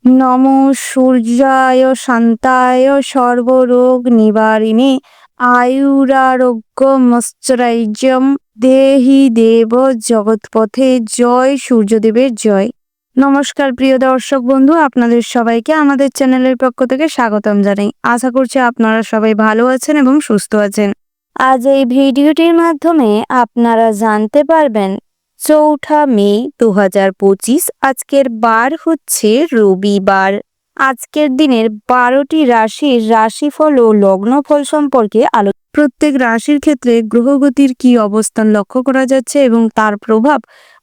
নমো সূর্যায় শান্তায় সর্বরোগ নিবারিণে আয়ুরারোগ্য মশ্চরাইজম দেহি দেব জগৎপথে। জয় সূর্যদেবের জয়। নমস্কার প্রিয় দর্শক বন্ধু, আপনাদের সবাইকে আমাদের চ্যানেলের পক্ষ থেকে স্বাগতম জানাই। আশা করছি আপনারা সবাই ভালো আছেন এবং সুস্থ আছেন। আজ এই ভিডিওটির মাধ্যমে আপনারা জানতে পারবেন 4 মে 2025। আজকের বার হচ্ছে রবিবার। আজকের দিনের 12টি রাশির রাশিফল ও লগ্নফল সম্পর্কে প্রত্যেক রাশির ক্ষেত্রে গ্রহগতির কি অবস্থান লক্ষ্য করা যাচ্ছে এবং তার প্রভাব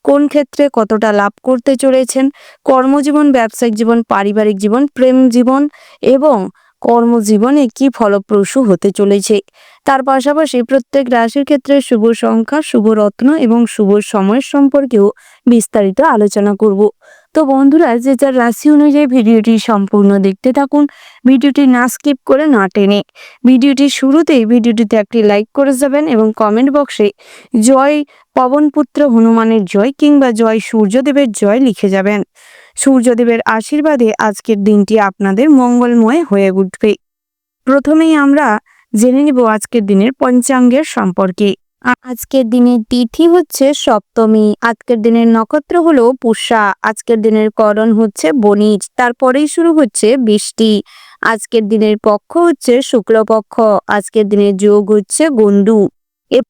কোন ক্ষেত্রে কতটা লাভ করতে চলেছেন, কর্মজীবন, ব্যবসায়িক জীবন, পারিবারিক জীবন, প্রেম জীবন এবং কর্মজীবনে কি ফলপ্রসূ হতে চলেছে, তার পাশাপাশি প্রত্যেক রাশির ক্ষেত্রে শুভ সংখ্যা, শুভ রত্ন এবং শুভ সময়ের সম্পর্কেও বিস্তারিত আলোচনা করব। তো বন্ধুরা, যে যার রাশি অনুযায়ী ভিডিওটি সম্পূর্ণ দেখতে থাকুন, ভিডিওটি না স্কিপ করে না টেনে। ভিডিওটির শুরুতেই ভিডিওটিতে একটি লাইক করে যাবেন এবং কমেন্ট বক্সে জয় পবনপুত্র হনুমানের জয় কিংবা জয় সূর্যদেবের জয় লিখে যাবেন। সূর্যদেবের আশীর্বাদে আজকের দিনটি আপনাদের মঙ্গলময় হয়ে উঠবে। প্রথমেই আমরা জেনে নিব আজকের দিনের পঞ্চাঙ্গের সম্পর্কে। আজকের দিনের তিথি হচ্ছে সপ্তমী। আজকের দিনের নক্ষত্র হলো পুষা। আজকের দিনের করণ হচ্ছে বণিজ। তারপরেই শুরু হচ্ছে বৃষ্টি। আজকের দিনের পক্ষ হচ্ছে শুক্লপক্ষ। আজকের দিনের যোগ হচ্ছে গন্ডু।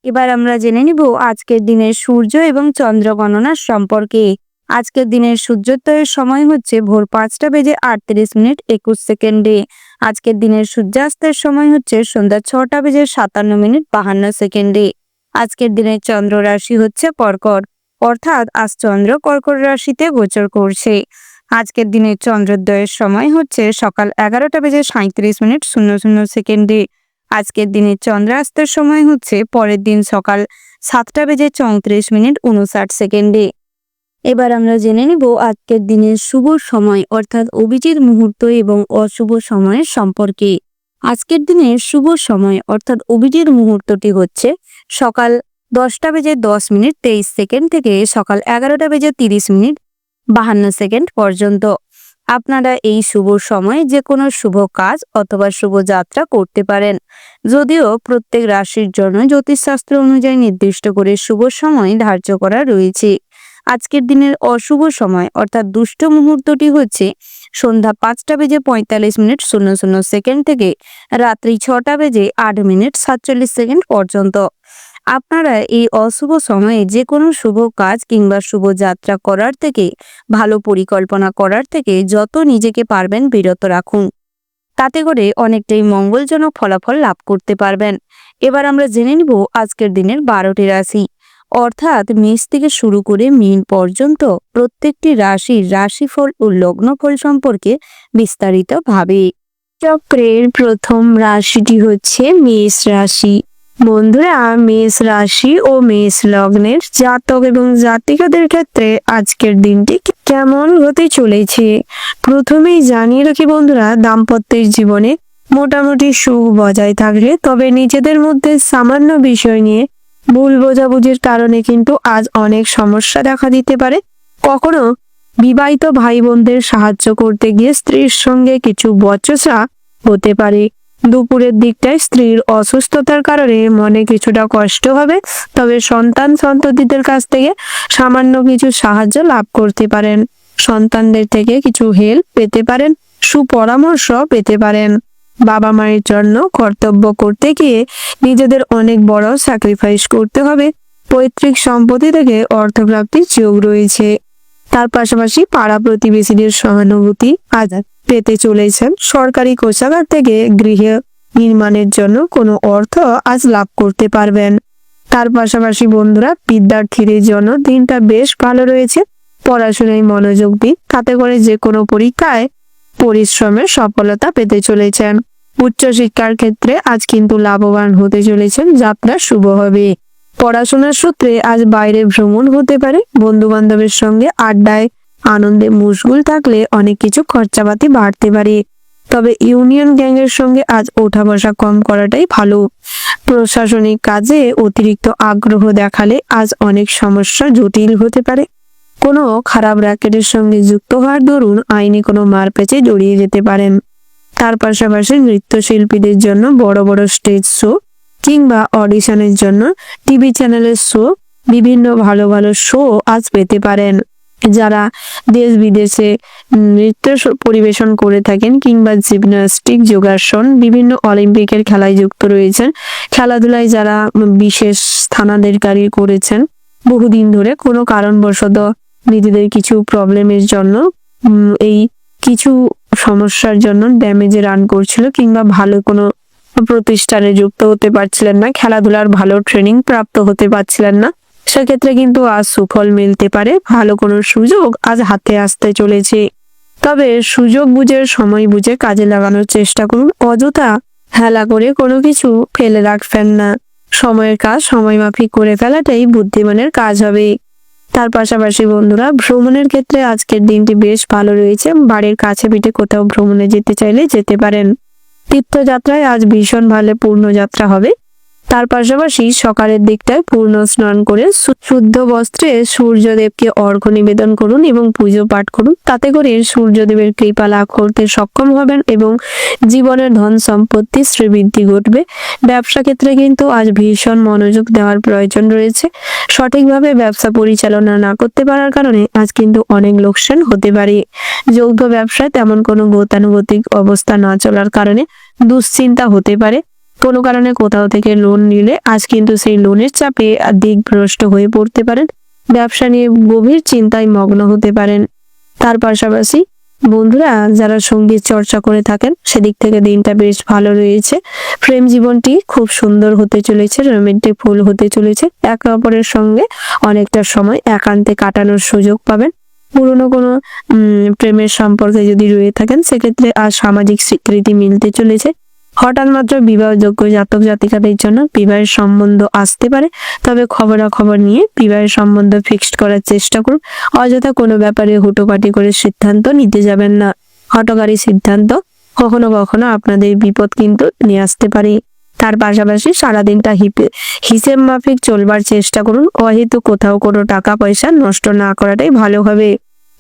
এবার আমরা জেনে নিব আজকের দিনের সূর্য এবং চন্দ্র গণনার সম্পর্কে। আজকের দিনের সূর্যোদয়ের সময় হচ্ছে ভোর 5:38:21। আজকের দিনের সূর্যাস্তের সময় হচ্ছে সন্ধ্যা 6:57:52। আজকের দিনের চন্দ্র রাশি হচ্ছে কর্কট, অর্থাৎ আজ চন্দ্র কর্কট রাশিতে গোচর করছে। আজকের দিনের চন্দ্রোদয়ের সময় হচ্ছে সকাল 11:37:00। আজকের দিনের চন্দ্রাস্তের সময় হচ্ছে পরের দিন সকাল 7:34:59। এবার আমরা জেনে নিব আজকের দিনের শুভ সময় অর্থাৎ অভিজিৎ মুহূর্ত এবং অশুভ সময়ের সম্পর্কে। আজকের দিনের শুভ সময় অর্থাৎ অভিজিৎ মুহূর্তটি হচ্ছে সকাল 10:10:23 থেকে সকাল 11:30:52 পর্যন্ত। আপনারা এই শুভ সময়ে যে কোনো শুভ কাজ অথবা শুভ যাত্রা করতে পারেন। যদিও প্রত্যেক রাশির জন্য জ্যোতিষশাস্ত্র অনুযায়ী নির্দিষ্ট করে শুভ সময় ধার্য করা রয়েছে। আজকের দিনের অশুভ সময় অর্থাৎ দুষ্ট মুহূর্তটি হচ্ছে সন্ধ্যা 5:45:00 থেকে রাত্রি 6:08:47 পর্যন্ত। আপনারা এই অশুভ সময়ে যে কোনো শুভ কাজ কিংবা শুভ যাত্রা করার থেকে, ভালো পরিকল্পনা করার থেকে যত নিজেকে পারবেন বিরত রাখুন। তাতে করে অনেকটাই মঙ্গলজনক ফলাফল লাভ করতে পারবেন। এবার আমরা জেনে নিব আজকের দিনের 12টি রাশি অর্থাৎ মেষ থেকে শুরু করে মীন পর্যন্ত প্রত্যেকটি রাশির রাশিফল ও লগ্নফল সম্পর্কে বিস্তারিতভাবে। চক্রের প্রথম রাশিটি হচ্ছে মেষ রাশি। বন্ধুরা, মেষ রাশি ও মেষ লগ্নের জাতক এবং জাতিকাদের ক্ষেত্রে আজকের দিনটি কেমন হতে চলেছে প্রথমেই জানিয়ে রাখি বন্ধুরা, দাম্পত্যের জীবনে মোটামুটি সুখ বজায় থাকলে তবে নিজেদের মধ্যে সামান্য বিষয় নিয়ে ভুল বোঝাবুঝির কারণে কিন্তু আজ অনেক সমস্যা দেখা দিতে পারে। কখনো বিবাহিত ভাই বোনদের সাহায্য করতে গিয়ে স্ত্রীর সঙ্গে কিছু বচসা হতে পারে। দুপুরের দিকটায় স্ত্রীর অসুস্থতার কারণে মনে কিছুটা কষ্ট হবে, তবে সন্ততিদের কাছ থেকে সামান্য কিছু সাহায্য লাভ করতে পারেন। সন্তানদের থেকে কিছু হেল্প পেতে পারেন, সুপরামর্শ পেতে পারেন। বাবা মায়ের জন্য কর্তব্য করতে গিয়ে নিজেদের অনেক বড় স্যাক্রিফাইস করতে হবে। পৈতৃক সম্পত্তি থেকে অর্থপ্রাপ্তির যোগ রয়েছে। তার পাশাপাশি পাড়া প্রতিবেশীদের সহানুভূতি আজ পেতে চলেছেন। সরকারি কোষাগার থেকে গৃহ নির্মাণের জন্য কোনো অর্থ আজ লাভ করতে পারবেন। তার পাশাপাশি বন্ধুরা, বিদ্যার্থীদের জন্য দিনটা বেশ ভালো রয়েছে। পড়াশোনায় মনোযোগ দিন, তাতে করে যে কোনো পরীক্ষায় পরিশ্রমের সফলতা পেতে চলেছেন। উচ্চশিক্ষার ক্ষেত্রে আজ কিন্তু লাভবান হতে চলেছেন, যাত্রা শুভ হবে। পড়াশোনার সূত্রে আজ বাইরে ভ্রমণ হতে পারে। বন্ধু বান্ধবের সঙ্গে আড্ডায় আনন্দে মশগুল থাকলে অনেক কিছু খরচাপাতি বাড়তে পারে, তবে ইউনিয়ন গ্যাংয়ের সঙ্গে আজ ওঠা বসা কম করাটাই ভালো। প্রশাসনিক কাজে অতিরিক্ত আগ্রহ দেখালে আজ অনেক সমস্যা জটিল হতে পারে। কোনো খারাপ র্যাকেটের সঙ্গে যুক্ত হওয়ার দরুন আইনি কোনো মারপ্যাচে জড়িয়ে যেতে পারেন। তার পাশাপাশি নৃত্যশিল্পীদের জন্য বড় বড় স্টেজ শো কিংবা অডিশনের জন্য টিভি চ্যানেলের শো, বিভিন্ন ভালো ভালো শো আজ পেতে পারেন। যারা দেশ বিদেশে নৃত্য পরিবেশন করে থাকেন কিংবা জিমন্যাস্টিক, যোগাসন, বিভিন্ন অলিম্পিকের খেলায় যুক্ত রয়েছেন, খেলাধুলায় যারা বিশেষ স্থানাধিকারী করেছেন বহুদিন ধরে, কোনো কারণবশত নিজেদের কিছু প্রবলেমের জন্য এই কিছু সমস্যার জন্য ড্যামেজে রান করছিল কিংবা ভালো কোনো প্রতিষ্ঠানে যুক্ত হতে পারছিলেন না, খেলাধুলার ভালো ট্রেনিং প্রাপ্ত হতে পারছিলেন না, সেক্ষেত্রে কিন্তু আজ সুফল মিলতে পারে। ভালো কোনো সুযোগ আজ হাতে আসতে চলেছে। তবে সুযোগ বুঝে, সময় বুঝে কাজে লাগানোর চেষ্টা করুন। অযথা হেলা করে কোনো কিছু ফেলে রাখবেন না। সময়ের কাজ সময় মাফিক করে ফেলাটাই বুদ্ধিমানের কাজ হবে। তার পাশাপাশি বন্ধুরা, ভ্রমণের ক্ষেত্রে আজকের দিনটি বেশ ভালো রয়েছে। বাড়ির কাছে পিঠে কোথাও ভ্রমণে যেতে চাইলে যেতে পারেন। তীর্থযাত্রায় আজ ভীষণ ভালো পূর্ণ যাত্রা হবে। তার পাশাপাশি সকালের দিকটায় পূর্ণ স্নান করে শুদ্ধ বস্ত্রে সূর্যদেবকে অর্ঘ্য নিবেদন করুন এবং পুজো পাঠ করুন। তাতে করে সূর্যদেবের কৃপা লাভ করতে সক্ষম হবেন এবং জীবনের ধন সম্পত্তি শ্রীবৃদ্ধি ঘটবে। ব্যবসা ক্ষেত্রে কিন্তু আজ ভীষণ মনোযোগ দেওয়ার প্রয়োজন রয়েছে। সঠিকভাবে ব্যবসা পরিচালনা না করতে পারার কারণে আজ কিন্তু অনেক লোকসান হতে পারে। যৌথ ব্যবসায় তেমন কোনো গতানুগতিক অবস্থা না চলার কারণে দুশ্চিন্তা হতে পারে। কোনো কারণে কোথাও থেকে লোন নিলে আজ কিন্তু সেই লোনের চাপে দিকভ্রষ্ট হয়ে পড়তে পারেন। ব্যবসা নিয়ে গভীর চিন্তায় মগ্ন হতে পারেন। তার পাশাপাশি বন্ধুরা, যারা সঙ্গীত চর্চা করে থাকেন সেদিক থেকে দিনটা বেশ ভালো রয়েছে। প্রেম জীবনটি খুব সুন্দর হতে চলেছে, রোমান্টিক ফুল হতে চলেছে। একে অপরের সঙ্গে অনেকটা সময় একান্তে কাটানোর সুযোগ পাবেন। পুরনো কোনো প্রেমের সম্পর্কে যদি রয়ে থাকেন সেক্ষেত্রে আজ সামাজিক স্বীকৃতি মিলতে চলেছে। হঠাৎ মাত্র বিবাহযোগ্য জাতক জাতিকাদের জন্য বিবাহের সম্বন্ধ আসতে পারে, তবে খবরাখবর নিয়ে বিবাহের সম্বন্ধ ফিক্সড করার চেষ্টা করুন। অযথা কোনো ব্যাপারে হুটোপাটি করে সিদ্ধান্ত নিতে যাবেন না। হঠকারী সিদ্ধান্ত কখনো কখনো আপনাদের বিপদ কিন্তু নিয়ে আসতে পারে। তার পাশাপাশি সারাদিনটা হিসেব মাফিক চলবার চেষ্টা করুন। অহেতু কোথাও কোনো টাকা পয়সা নষ্ট না করাটাই ভালো হবে।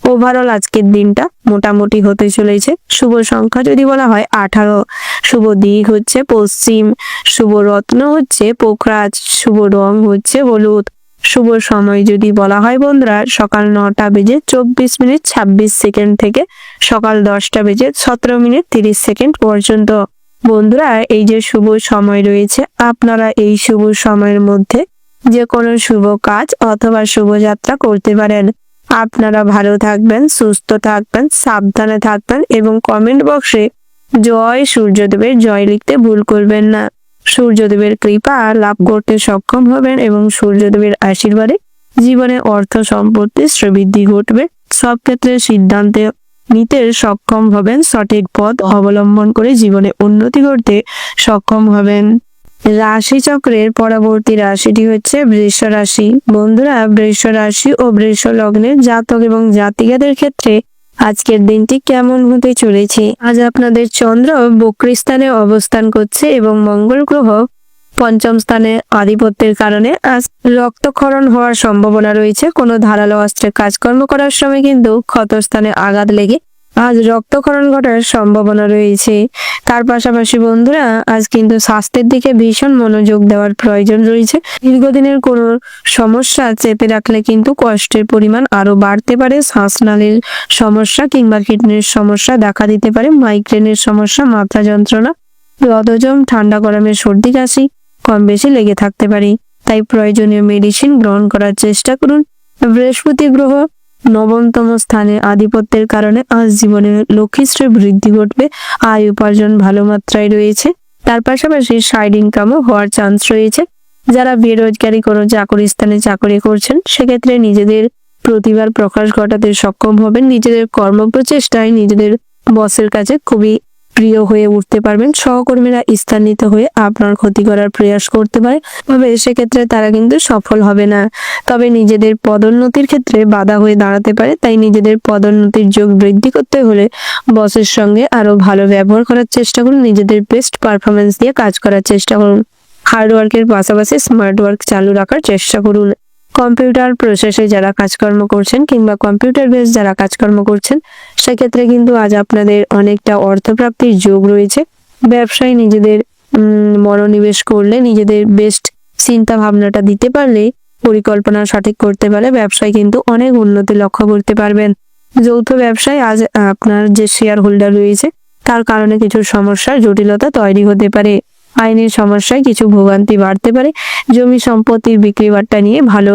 ওভারঅল আজকের দিনটা মোটামুটি হতে চলেছে। শুভ সংখ্যা যদি বলা হয় 18, শুভ দিক হচ্ছে পশ্চিম, শুভ রত্ন হচ্ছে পোখরাজ, শুভ রং হচ্ছে হলুদ, শুভ সময় যদি বলা হয় বন্ধুরা সকাল 9:24:26 থেকে সকাল 10:17:30 পর্যন্ত। বন্ধুরা, এই যে শুভ সময় রয়েছে, আপনারা এই শুভ সময়ের মধ্যে যে কোনো শুভ কাজ অথবা শুভযাত্রা করতে পারেন। আপনারা ভালো থাকবেন, সুস্থ থাকবেন, সাবধানে থাকবেন এবং কমেন্ট বক্সে জয় সূর্যদেবের জয় লিখতে ভুল করবেন না। সূর্যদেবের কৃপা লাভ করতে সক্ষম হবেন এবং সূর্যদেবের আশীর্বাদে জীবনে অর্থ সম্পত্তি শ্রীবৃদ্ধি ঘটবে। সব ক্ষেত্রে সিদ্ধান্তে নিতে সক্ষম হবেন। সঠিক পথ অবলম্বন করে জীবনে উন্নতি করতে সক্ষম হবেন। রাশি চক্রের পরবর্তী রাশিটি হচ্ছে বৃষ রাশি। বন্ধুরা, বৃষ রাশি ও বৃষ লগ্নের জাতক এবং জাতিকাদের ক্ষেত্রে আজকের দিনটি কেমন হতে চলেছে? আজ আপনাদের চন্দ্র বক্রী স্থানে অবস্থান করছে এবং মঙ্গল গ্রহ পঞ্চম স্থানে আধিপত্যের কারণে আজ রক্তক্ষরণ হওয়ার সম্ভাবনা রয়েছে। কোনো ধারালো অস্ত্রে কাজকর্ম করার সময় কিন্তু ক্ষতস্থানে আঘাত লেগে আজ রক্তক্ষরণ ঘটার সম্ভাবনা রয়েছে। তার পাশাপাশি বন্ধুরা, আজ কিন্তু স্বাস্থ্যের দিকে ভীষণ মনোযোগ দেওয়ার প্রয়োজন রয়েছে। দীর্ঘদিনের কোনো সমস্যা চেপে রাখলে কিন্তু কষ্টের পরিমাণ আরো বাড়তে পারে। শ্বাসনালীর সমস্যা কিংবা কিডনির সমস্যা দেখা দিতে পারে। মাইগ্রেনের সমস্যা, মাথা যন্ত্রণা, বদহজম, ঠান্ডা গরমে সর্দি কাশি কম বেশি লেগে থাকতে পারে। তাই প্রয়োজনীয় মেডিসিন গ্রহণ করার চেষ্টা করুন। বৃহস্পতি গ্রহ নবমতম স্থানে আধিপত্যের কারণে আজ জীবনে লক্ষ্মীশ্রী বৃদ্ধি ঘটবে। আয় উপার্জন ভালো মাত্রায় রয়েছে। তার পাশাপাশি সাইড ইনকামও হওয়ার চান্স রয়েছে। যারা বেরোজগারি কোনো চাকরি স্থানে চাকরি করছেন সেক্ষেত্রে নিজেদের প্রতিভার প্রকাশ ঘটাতে সক্ষম হবেন। নিজেদের কর্মপ্রচেষ্টায় নিজেদের বসের কাছে খুবই প্রিয় হয়ে উঠতে পারবেন। সহকর্মীরা স্থানিত হয়ে আপনার ক্ষতি করার প্রয়াস করতে পারে, তবে সেক্ষেত্রে তারা কিন্তু সফল হবে না। তবে নিজেদের পদোন্নতির ক্ষেত্রে বাধা হয়ে দাঁড়াতে পারে। তাই নিজেদের পদোন্নতির যোগ বৃদ্ধি করতে হলে বসের সঙ্গে আরো ভালো ব্যবহার করার চেষ্টা করুন। নিজেদের বেস্ট পারফরমেন্স দিয়ে কাজ করার চেষ্টা করুন। হার্ড ওয়ার্কের পাশাপাশি স্মার্ট ওয়ার্ক চালু রাখার চেষ্টা করুন। কম্পিউটার প্রসেসে যারা কাজকর্ম করছেন কিংবা কম্পিউটার বেস যারা কাজকর্ম করছেন, সেক্ষেত্রে কিন্তু আজ আপনাদের অনেকটা অর্থপ্রাপ্তির যোগ রয়েছে। ব্যবসায় নিজেদের মনোনিবেশ করলে, নিজেদের বেস্ট চিন্তা ভাবনাটা দিতে পারলে, পরিকল্পনা সঠিক করতে পারলে ব্যবসায় কিন্তু অনেক উন্নতি লক্ষ্য করতে পারবেন। যৌথ ব্যবসায় আজ আপনার যে শেয়ার হোল্ডার রয়েছে তার কারণে কিছু সমস্যার জটিলতা তৈরি হতে পারে। আইনের সমস্যায় কিছু ভোগান্তি বাড়তে পারে। জমি সম্পত্তির বিক্রি বাট্টা নিয়ে ভালো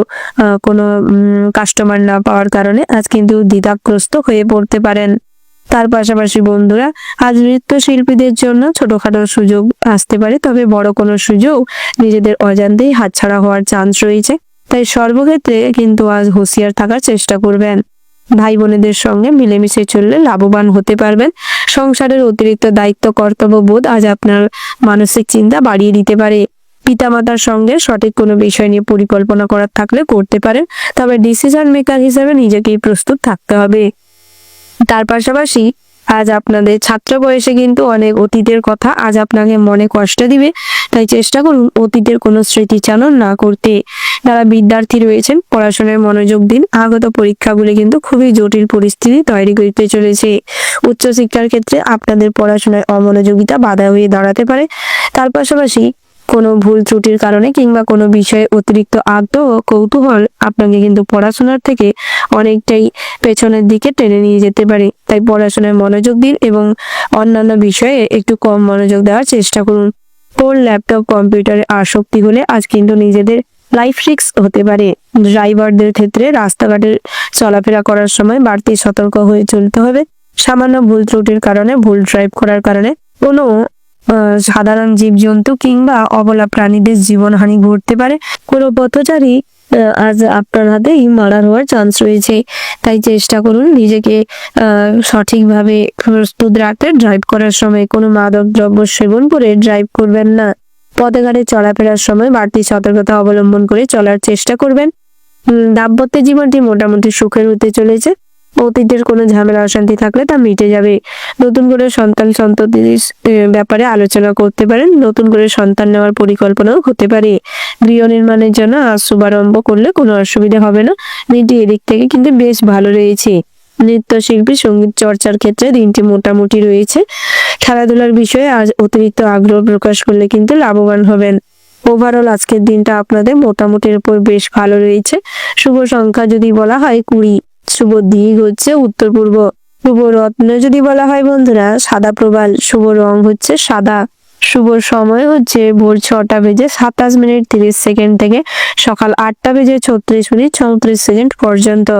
কোনো কাস্টমার না পাওয়ার কারণে আজ কিন্তু দ্বিধাগ্রস্ত হয়ে পড়তে পারেন। তার পাশাপাশি বন্ধুরা, আজ নৃত্যশিল্পীদের জন্য ছোটখাটো সুযোগ আসতে পারে, তবে বড় কোনো সুযোগ নিজেদের অজান্তেই হাতছাড়া হওয়ার চান্স রয়েছে। তাই সর্বক্ষেত্রে কিন্তু আজ হুঁশিয়ার থাকার চেষ্টা করবেন। ভাই বোনেদের সঙ্গে মিলেমিশে চললে লাভবান হতে পারবেন। সংসারের অতিরিক্ত দায়িত্ব কর্তব্যবোধ আজ আপনার মানসিক চিন্তা বাড়িয়ে দিতে পারে। পিতামাতার সঙ্গে সঠিক কোনো বিষয় নিয়ে পরিকল্পনা করার থাকলে করতে পারেন, তবে ডিসিশন মেকার হিসেবে নিজেকেই প্রস্তুত থাকতে হবে। তার পাশাপাশি আজ আপনাদের ছাত্র বয়সে কিন্তু অনেক অতীতের কথা আজ আপনাকে মনে কষ্ট দিবে, তাই চেষ্টা করুন অতীতের কোনো স্মৃতিচারণ না করতে। যারা বিদ্যার্থী রয়েছেন পড়াশোনায় মনোযোগ দিন। আগত পরীক্ষাগুলি কিন্তু খুবই জটিল পরিস্থিতি তৈরি করতে চলেছে। উচ্চশিক্ষার ক্ষেত্রে আপনাদের পড়াশোনায় অমনোযোগিতা বাধা হয়ে দাঁড়াতে পারে। তার পাশাপাশি কোনো ভুল ত্রুটির কারণে কিংবা কোনো বিষয়ে অতিরিক্ত আগ্রহ ও কৌতূহল আপনাকে কিন্তু পড়াশোনার থেকে অনেকটাই পেছনের দিকে টেনে নিয়ে যেতে পারে। তাই পড়াশোনায় মনোযোগ দিন এবং অন্যান্য বিষয়ে একটু কম মনোযোগ দেওয়ার চেষ্টা করুন। ফোন, ল্যাপটপ, কম্পিউটারে আসক্তি হলে আজ কিন্তু নিজেদের লাইফ রিস্ক হতে পারে। ড্রাইভারদের ক্ষেত্রে রাস্তাঘাটে চলাফেরা করার সময় বাড়তি সতর্ক হয়ে চলতে হবে। সামান্য ভুল ত্রুটির কারণে, ভুল ড্রাইভ করার কারণে কোনো সাধারণ জীবজন্তু কিংবা অবলা প্রাণীদের জীবনহানি ঘটতে পারে। কোনো পথচারী আজ আপনার হাতেই মার্ডার হওয়ার চান্স রয়েছে। তাই চেষ্টা করুন নিজেকে সঠিকভাবে প্রস্তুত রাখতে। ড্রাইভ করার সময় কোনো মাদক দ্রব্য সেবন করে ড্রাইভ করবেন না। পথে ঘাটে চলাফেরার সময় বাড়তি সতর্কতা অবলম্বন করে চলার চেষ্টা করবেন। দাম্পত্য জীবনটি মোটামুটি সুখের হতে চলেছে। অতীতের কোনো ঝামেলা অশান্তি থাকলে তা মিটে যাবে। নতুন করে সন্তান সন্ততির ব্যাপারে আলোচনা করতে পারেন। নতুন করে সন্তান নেওয়ার পরিকল্পনাও হতে পারে। গৃহ নির্মাণের জন্য আজ শুভারম্ভ করলে কোনো অসুবিধা হবে না। দিনটি এদিক থেকে কিন্তু বেশ ভালো রয়েছে। নৃত্যশিল্পী সঙ্গীত চর্চার ক্ষেত্রে দিনটি মোটামুটি রয়েছে। খেলাধুলার বিষয়ে আজ অতিরিক্ত আগ্রহ প্রকাশ করলে কিন্তু লাভবান হবেন। ওভারঅল আজকের দিনটা আপনাদের মোটামুটির উপর বেশ ভালো রয়েছে। শুভ সংখ্যা যদি বলা হয় 20। শুভ দিক হচ্ছে উত্তর পূর্ব। শুভ রত্ন যদি বলা হয় বন্ধুরা সাদা প্রবাল। শুভ রং হচ্ছে সাদা। শুভ সময় হচ্ছে ভোর 6:27:30 থেকে সকাল 8:36:34 পর্যন্ত।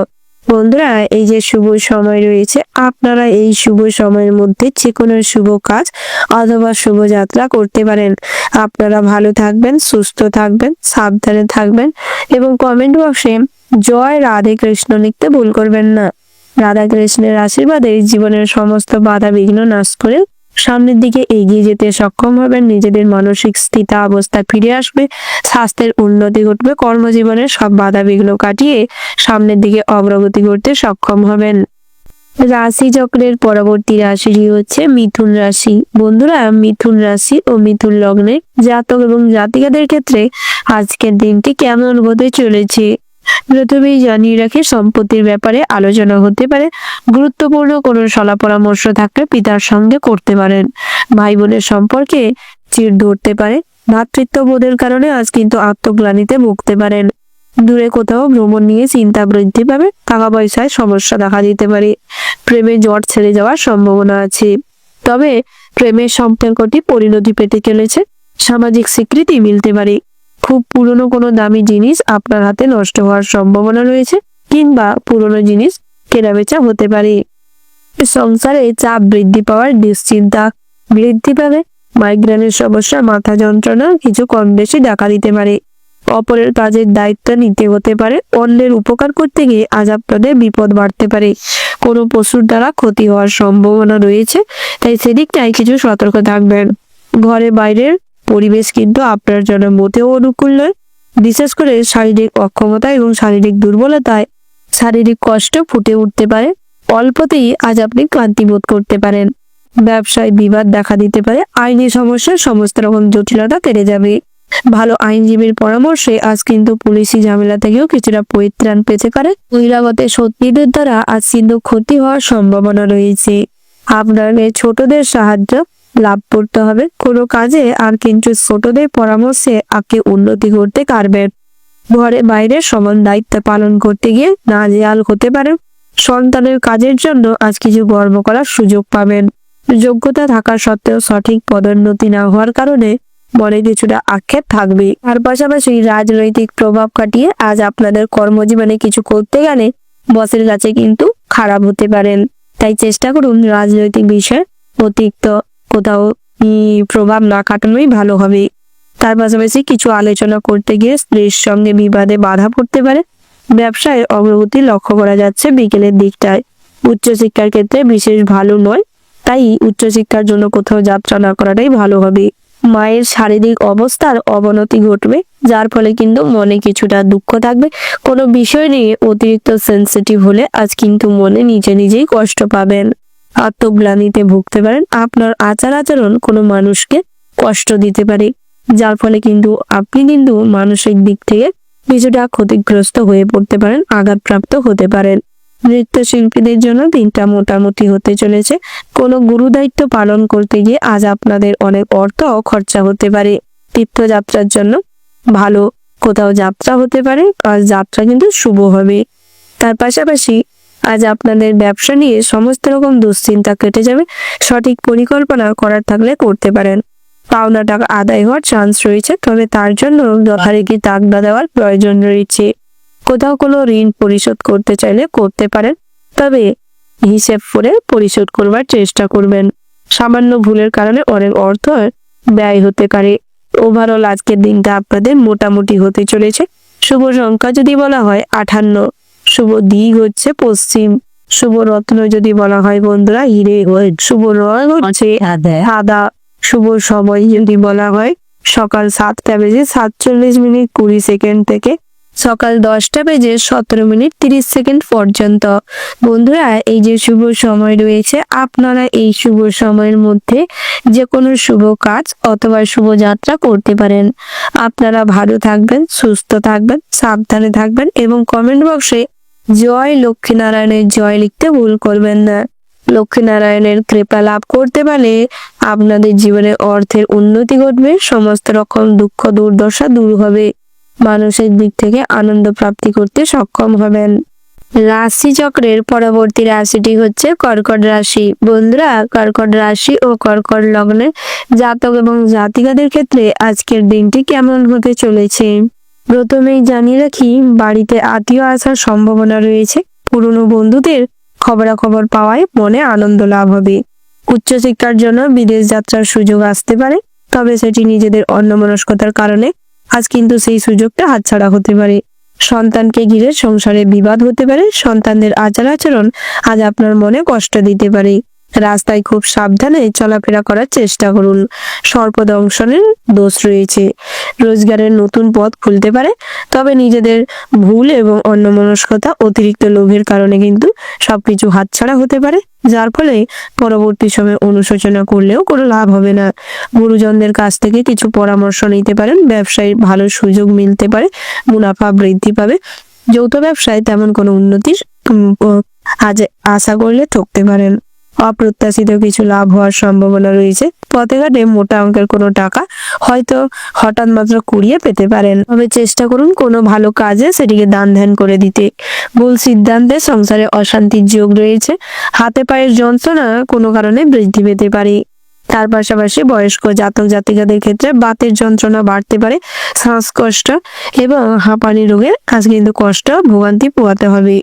বন্ধুরা, এই যে শুভ সময় রয়েছে, আপনারা এই শুভ সময়ের মধ্যে যে কোনো শুভ কাজ অথবা শুভ যাত্রা করতে পারেন। আপনারা ভালো থাকবেন, সুস্থ থাকবেন, সাবধানে থাকবেন এবং কমেন্ট বক্সে জয় রাধে কৃষ্ণ লিখতে ভুল করবেন না। রাধা কৃষ্ণের আশীর্বাদে জীবনের সমস্ত বাধা বিঘ্ন নাশ করে সামনের দিকে এগিয়ে যেতে সক্ষম হবেন। নিজেদের মানসিক স্থিতি অবস্থা ফিরে আসবে, স্বাস্থ্যের উন্নতি ঘটবে, কর্মজীবনের সব বাধা বিঘ্ন কাটিয়ে সামনের দিকে অগ্রগতি করতে সক্ষম হবেন। রাশি চক্রের পরবর্তী রাশিটি হচ্ছে মিথুন রাশি। বন্ধুরা, মিথুন রাশি ও মিথুন লগ্নে জাতক এবং জাতিকাদের ক্ষেত্রে আজকের দিনটি কেমন হতে চলেছে প্রথমেই জানিয়ে রাখি, সম্পত্তির ব্যাপারে আলোচনা হতে পারে। গুরুত্বপূর্ণ কোনো সলা পরামর্শ থাকলে পিতার সঙ্গে করতে পারেন। ভাই বোনের সম্পর্কে চিড় ধরতে পারে। ভ্রাতৃত্ববোধের কারণে আজ কিন্তু আত্মগ্লানিতে ভুগতে পারেন। দূরে কোথাও ভ্রমণ নিয়ে চিন্তা বৃদ্ধি পাবে। টাকা পয়সায় সমস্যা দেখা দিতে পারে। প্রেমে জট ছেড়ে যাওয়ার সম্ভাবনা আছে, তবে প্রেমের সম্পর্কটি পরিণতি পেতে চলেছে। সামাজিক স্বীকৃতি মিলতে পারে। খুব পুরনো কোনো দামি জিনিস আপনার হাতে নষ্ট হওয়ার সম্ভাবনা রয়েছে কিংবা পুরনো জিনিস কেনাবেচা হতে পারে। সংসারে চাপ বৃদ্ধি পাওয়ার দুশ্চিন্তা বৃদ্ধি পাবে। মাইগ্রেনের সমস্যা, মাথা যন্ত্রণা কিছু কম বেশি দেখা দিতে পারে। অপরের কাজের দায়িত্ব নিতে হতে পারে। অন্যের উপকার করতে গিয়ে আজ আপনাদের বিপদ বাড়তে পারে। কোনো পশুর দ্বারা ক্ষতি হওয়ার সম্ভাবনা রয়েছে, তাই সেদিকটাই কিছু সতর্ক থাকবেন। ঘরে বাইরের পরিবেশ কিন্তু আপনার জন্য মোটেও অনুকূল নয়। বিশেষ করে শারীরিক অক্ষমতা এবং শারীরিক দুর্বলতায় শারীরিক কষ্ট ফুটে উঠতে পারে। অল্পতেই আজ আপনি ক্লান্তি বোধ করতে পারেন। ব্যবসায় বিবাদ দেখা দিতে পারে। আইনি সমস্যার সমস্ত রকম জটিলতা কেটে যাবে। ভালো আইনজীবীর পরামর্শে আজ কিন্তু পুলিশি ঝামেলা থেকেও কিছুটা পরিত্রাণ পেতে পারে। বহিরাগত শত্রুদের দ্বারা আজ কিন্তু ক্ষতি হওয়ার সম্ভাবনা রয়েছে। আপনাদের ছোটদের সাহায্য লাভ করতে হবে কোনো কাজে, আর কিন্তু ছোটদের পরামর্শে আপনি উন্নতি করতে পারবেন। ঘরে বাইরে সমান দায়িত্ব পালন করতে গিয়ে নাজেহাল হতে পারেন। সন্তানের কাজের জন্য আজ কিছু গর্ব করার সুযোগ পাবেন। যোগ্যতা থাকা সত্ত্বেও সঠিক পদোন্নতি না হওয়ার কারণে মনে কিছুটা আক্ষেপ থাকবে। তার পাশাপাশি রাজনৈতিক প্রভাব কাটিয়ে আজ আপনাদের কর্মজীবনে কিছু করতে গেলে বসের কাছে কিন্তু খারাপ হতে পারেন। তাই চেষ্টা করুন রাজনৈতিক বিষয়ে অতিরিক্ত কোথাও প্রভাব না কাটানোই ভালো হবে। তার পাশাপাশি কিছু আলোচনা করতে গিয়ে স্ত্রীর সঙ্গে বিবাদে বাধা পড়তে পারে। ব্যবসায় অগ্রগতি লক্ষ্য করা যাচ্ছে বিকেলের দিকটায়। উচ্চশিক্ষার ক্ষেত্রে বিশেষ ভালো নয়, তাই উচ্চশিক্ষার জন্য কোথাও যাত্রা না করাটাই ভালো হবে। মায়ের শারীরিক অবস্থার অবনতি ঘটবে, যার ফলে কিন্তু মনে কিছুটা দুঃখ থাকবে। কোনো বিষয় নিয়ে অতিরিক্ত সেনসিটিভ হলে আজ কিন্তু মনে নিজে নিজেই কষ্ট পাবেন। আত্মগ্লানিতে ভুগতে পারেন। আপনার আচার আচরণ কোনো মানুষকে কষ্ট দিতে পারে, যার ফলে কিন্তু আপনি কিন্তু মানসিক দিক থেকে কিছুটা ক্ষতিগ্রস্ত হয়ে পড়তে পারেন, আঘাতপ্রাপ্ত হতে পারেন। নৃত্যশিল্পীদের জন্য দিনটা মোটামুটি হতে চলেছে। কোনো গুরুদায়িত্ব পালন করতে গিয়ে আজ আপনাদের অনেক অর্থ খরচা হতে পারে। তীর্থযাত্রার জন্য ভালো কোথাও যাত্রা হতে পারে, আজ যাত্রা কিন্তু শুভ হবে। তার পাশাপাশি আজ আপনাদের ব্যবসা নিয়ে সমস্ত রকম দুশ্চিন্তা কেটে যাবে। সঠিক পরিকল্পনা করার থাকলে করতে পারেন। পাওনা টাকা আদায় হওয়ার চান্স রয়েছে, তবে তার জন্য যথারীতি তাগদা দেওয়ার প্রয়োজন রয়েছে। কোথাও কোনো ঋণ পরিশোধ করতে চাইলে করতে পারেন, তবে হিসেব করে পরিশোধ করবার চেষ্টা করবেন। সামান্য ভুলের কারণে অনেক অর্থ ব্যয় হতে পারে। ওভারঅল আজকের দিনটা আপনাদের মোটামুটি হতে চলেছে। শুভ সংখ্যা যদি বলা হয় 58, শুভ দিক হচ্ছে পশ্চিম, শুভ রত্ন যদি বলা হয় বন্ধুরা হিরে, শুভ রং হচ্ছে সাদা, শুভ সময় যদি বলা হয় সকাল 7টা বেজে 47 মিনিট 20 সেকেন্ড থেকে সকাল 10টা বেজে 17 মিনিট 30 সেকেন্ড পর্যন্ত। বন্ধুরা, এই যে শুভ সময় রয়েছে, আপনারা এই শুভ সময়ের মধ্যে যে কোনো শুভ কাজ অথবা শুভ যাত্রা করতে পারেন। আপনারা ভালো থাকবেন, সুস্থ থাকবেন, সাবধানে থাকবেন এবং কমেন্ট বক্সে জয় লক্ষ্মীনারায়ণের জয় লিখতে ভুল করবেন না। লক্ষ্মীনারায়ণের কৃপা লাভ করতে পারলে আপনাদের জীবনে অর্থের উন্নতি ঘটবে, সমস্ত রকম দুঃখ দুর্দশা দূর হবে, মানসিক দিক থেকে আনন্দ প্রাপ্তি করতে সক্ষম হবেন। রাশি চক্রের পরবর্তী রাশিটি হচ্ছে কর্কট রাশি। বন্ধুরা, কর্কট রাশি ও কর্কট লগ্নের জাতক এবং জাতিকাদের ক্ষেত্রে আজকের দিনটি কেমন হতে চলেছে প্রথমেই জানিয়ে রাখি, বাড়িতে আত্মীয় আসার সম্ভাবনা রয়েছে। পুরনো বন্ধুদের খবরাখবর পাওয়ায় মনে আনন্দ লাভ হবে। উচ্চশিক্ষার জন্য বিদেশ যাত্রার সুযোগ আসতে পারে, তবে সেটি নিজেদের অন্যমনস্কতার কারণে আজ কিন্তু সেই সুযোগটা হাতছাড়া হতে পারে। সন্তানকে ঘিরে সংসারে বিবাদ হতে পারে। সন্তানদের আচার আচরণ আজ আপনার মনে কষ্ট দিতে পারে। রাস্তায় খুব সাবধানে চলাফেরা করার চেষ্টা করুন। সর্পদংশনের দোষ রয়েছে। রোজগারের নতুন পথ খুলতে পারে, তবে নিজেদের ভুল এবং অন্যমনস্কতা অতিরিক্ত লোভের কারণে কিন্তু সবকিছু হাতছাড়া হতে পারে, যার ফলে পরবর্তী সময়ে অনুশোচনা করলেও কোনো লাভ হবে না। গুরুজনদের কাছ থেকে কিছু পরামর্শ নিতে পারেন। ব্যবসায় ভালো সুযোগ মিলতে পারে, মুনাফা বৃদ্ধি পাবে। যৌথ ব্যবসায় তেমন কোনো উন্নতির আজ আশা করলে ঠকতে পারেন। অপ্রত্যাশিত কিছু লাভ হওয়ার সম্ভাবনা রয়েছে। পথে ঘাটে মোটা অঙ্কের কোনো টাকা হয়তো হঠাৎ মাত্র কুড়িয়ে পেতে পারেন, তবে চেষ্টা করুন কোনো ভালো কাজে সেটিকে দান ধ্যান করে দিতে। ভুল সিদ্ধান্তে সংসারে অশান্তির যোগ রয়েছে। হাতে পায়ের যন্ত্রণা কোনো কারণে বৃদ্ধি পেতে পারে। তার পাশাপাশি বয়স্ক জাতক জাতিকাদের ক্ষেত্রে বাতের যন্ত্রণা বাড়তে পারে। শ্বাসকষ্ট এবং হাঁপানি রোগের আজ কিন্তু কষ্ট ভোগান্তি পোহাতে হবে।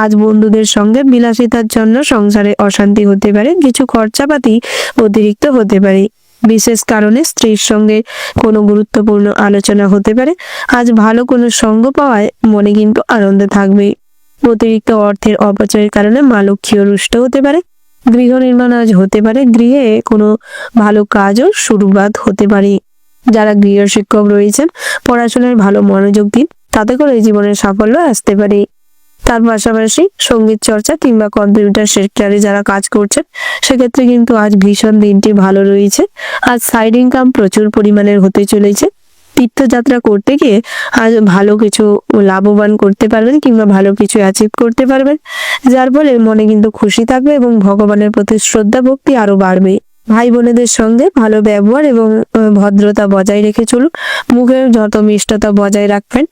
আজ বন্ধুদের সঙ্গে বিলাসিতার জন্য সংসারে অশান্তি হতে পারে। কিছু খরচাপাতি অতিরিক্ত হতে পারে। বিশেষ কারণে স্ত্রীর সঙ্গে কোনো গুরুত্বপূর্ণ আলোচনা হতে পারে। আজ ভালো কোনো সঙ্গ পাওয়ায় মনে কিন্তু আনন্দ থাকবে। অতিরিক্ত অর্থের অপচয়ের কারণে মা লক্ষ্মীও রুষ্ট হতে পারে। গৃহ নির্মাণ আজ হতে পারে। গৃহে কোনো ভালো কাজও শুরুবাত হতে পারে। যারা গৃহ শিক্ষক রয়েছেন, পড়াশোনায় ভালো মনোযোগ দিন, তাতে করে জীবনের সাফল্য আসতে পারে। তার পাশাপাশি সঙ্গীত চর্চা কিংবা কম্পিউটার সেক্টরে যারা কাজ করছেন, সেক্ষেত্রে কিন্তু আজ ভীষণ দিনটি ভালো রয়েছে। আজ সাইড ইনকাম প্রচুর পরিমাণের হতে চলেছে। তীর্থযাত্রা করতে গিয়ে আজ ভালো কিছু লাভবান করতে পারবেন কিংবা ভালো কিছু অ্যাচিভ করতে পারবেন, যার ফলে মনে কিন্তু খুশি থাকবে এবং ভগবানের প্রতি শ্রদ্ধা ভক্তি আরো বাড়বে। ভাই বোনেদের সঙ্গে ভালো ব্যবহার এবং ভদ্রতা বজায় রেখে চলুন। মুখে যত মিষ্টতা বজায় রাখবেন,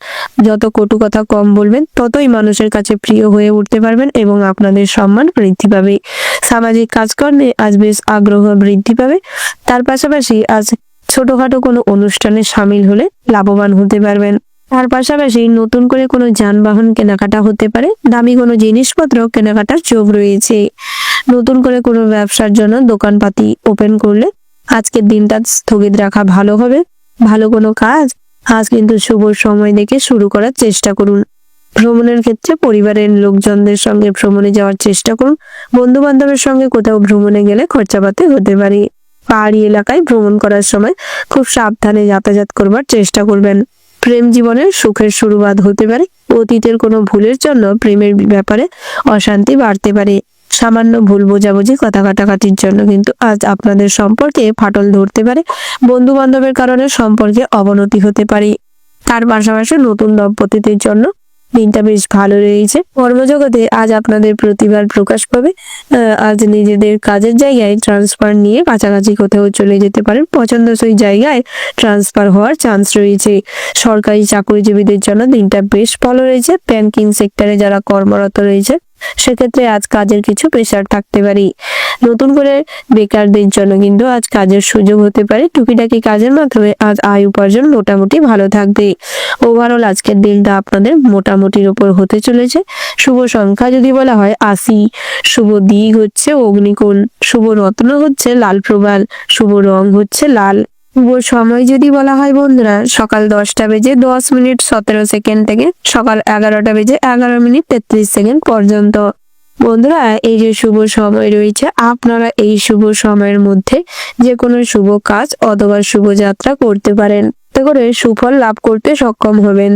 যত কটু কথা কম বলবেন, ততই মানুষের কাছে প্রিয় হয়ে উঠতে পারবেন এবং আপনাদের সম্মান বৃদ্ধি পাবে। সামাজিক কাজকর্মে আজ বেশ আগ্রহ বৃদ্ধি পাবে। তার পাশাপাশি আজ ছোটখাটো কোনো অনুষ্ঠানে সামিল হলে লাভবান হতে পারবেন। তার পাশাপাশি নতুন করে কোনো যানবাহন কেনাকাটা হতে পারে, দামি কোনো জিনিসপত্র কেনাকাটার যোগ রয়েছে। নতুন করে কোনো ব্যবসার জন্য দোকানপাতি ওপেন করলে আজকের দিনটা স্থগিত রাখা ভালো হবে। ভালো কোনো কাজ আজ কিন্তু শুভ সময় দেখে শুরু করার চেষ্টা করুন। ভ্রমণের ক্ষেত্রে পরিবারের লোকজনদের সঙ্গে ভ্রমণে যাওয়ার চেষ্টা করুন। বন্ধু বান্ধবের সঙ্গে কোথাও ভ্রমণে গেলে খরচাপাতি হতে পারে। পাহাড়ি এলাকায় ভ্রমণ করার সময় খুব সাবধানে যাতায়াত করবার চেষ্টা করবেন। প্রেম জীবনের সুখের শুরুয়াত হতে পারে। অতীতের কোনো ভুলের জন্য প্রেমের ব্যাপারে অশান্তি বাড়তে পারে। সামান্য ভুল বোঝাবুঝি কথা কাটাকাটির জন্য কিন্তু আজ আপনাদের সম্পর্কে ফাটল ধরতে পারে। বন্ধু বান্ধবের কারণে সম্পর্কে অবনতি হতে পারে। তার পাশাপাশি নতুন দম্পতিদের জন্য দিনটা বেশ ভালো রয়েছে। কর্মজগতে আজ আপনাদের প্রতিভার প্রকাশ পাবে। আজ নিজেদের কাজের জায়গায় ট্রান্সফার নিয়ে কাছাকাছি কোথাও চলে যেতে পারেন। পছন্দসই জায়গায় ট্রান্সফার হওয়ার চান্স রয়েছে। সরকারি চাকরিজীবীদের জন্য দিনটা বেশ ভালো রয়েছে। ব্যাংকিং সেক্টরে যারা কর্মরত রয়েছে সেক্ষেত্রে আজ কাজের কিছু প্রেশার থাকতে পারে। নতুন করে বেকারদের জন্য কিন্তু আজ কাজের সুযোগ হতে পারে। টুকিটাকি কাজের মাধ্যমে আজ আয় উপার্জন মোটামুটি ভালো থাকবে। ওভারঅল আজকের দিনটা আপনাদের মোটামুটির উপর হতে চলেছে। শুভ সংখ্যা যদি বলা হয় 80, শুভ দিক হচ্ছে অগ্নিকোণ, শুভ রত্ন হচ্ছে লাল প্রবাল, শুভ রং হচ্ছে লাল। শুভ সময় যদি বলা হয় বন্ধুরা, সকাল 10টা বেজে 10 মিনিট 17 সেকেন্ড থেকে সকাল 11টা বেজে 11 মিনিট 33 সেকেন্ড পর্যন্ত। বন্ধুরা, এই যে শুভ সময় রয়েছে, আপনারা এই শুভ সময়ের মধ্যে যে কোনো শুভ কাজ অথবা শুভ যাত্রা করতে পারেন। এতে করে সুফল লাভ করতে সক্ষম হবেন।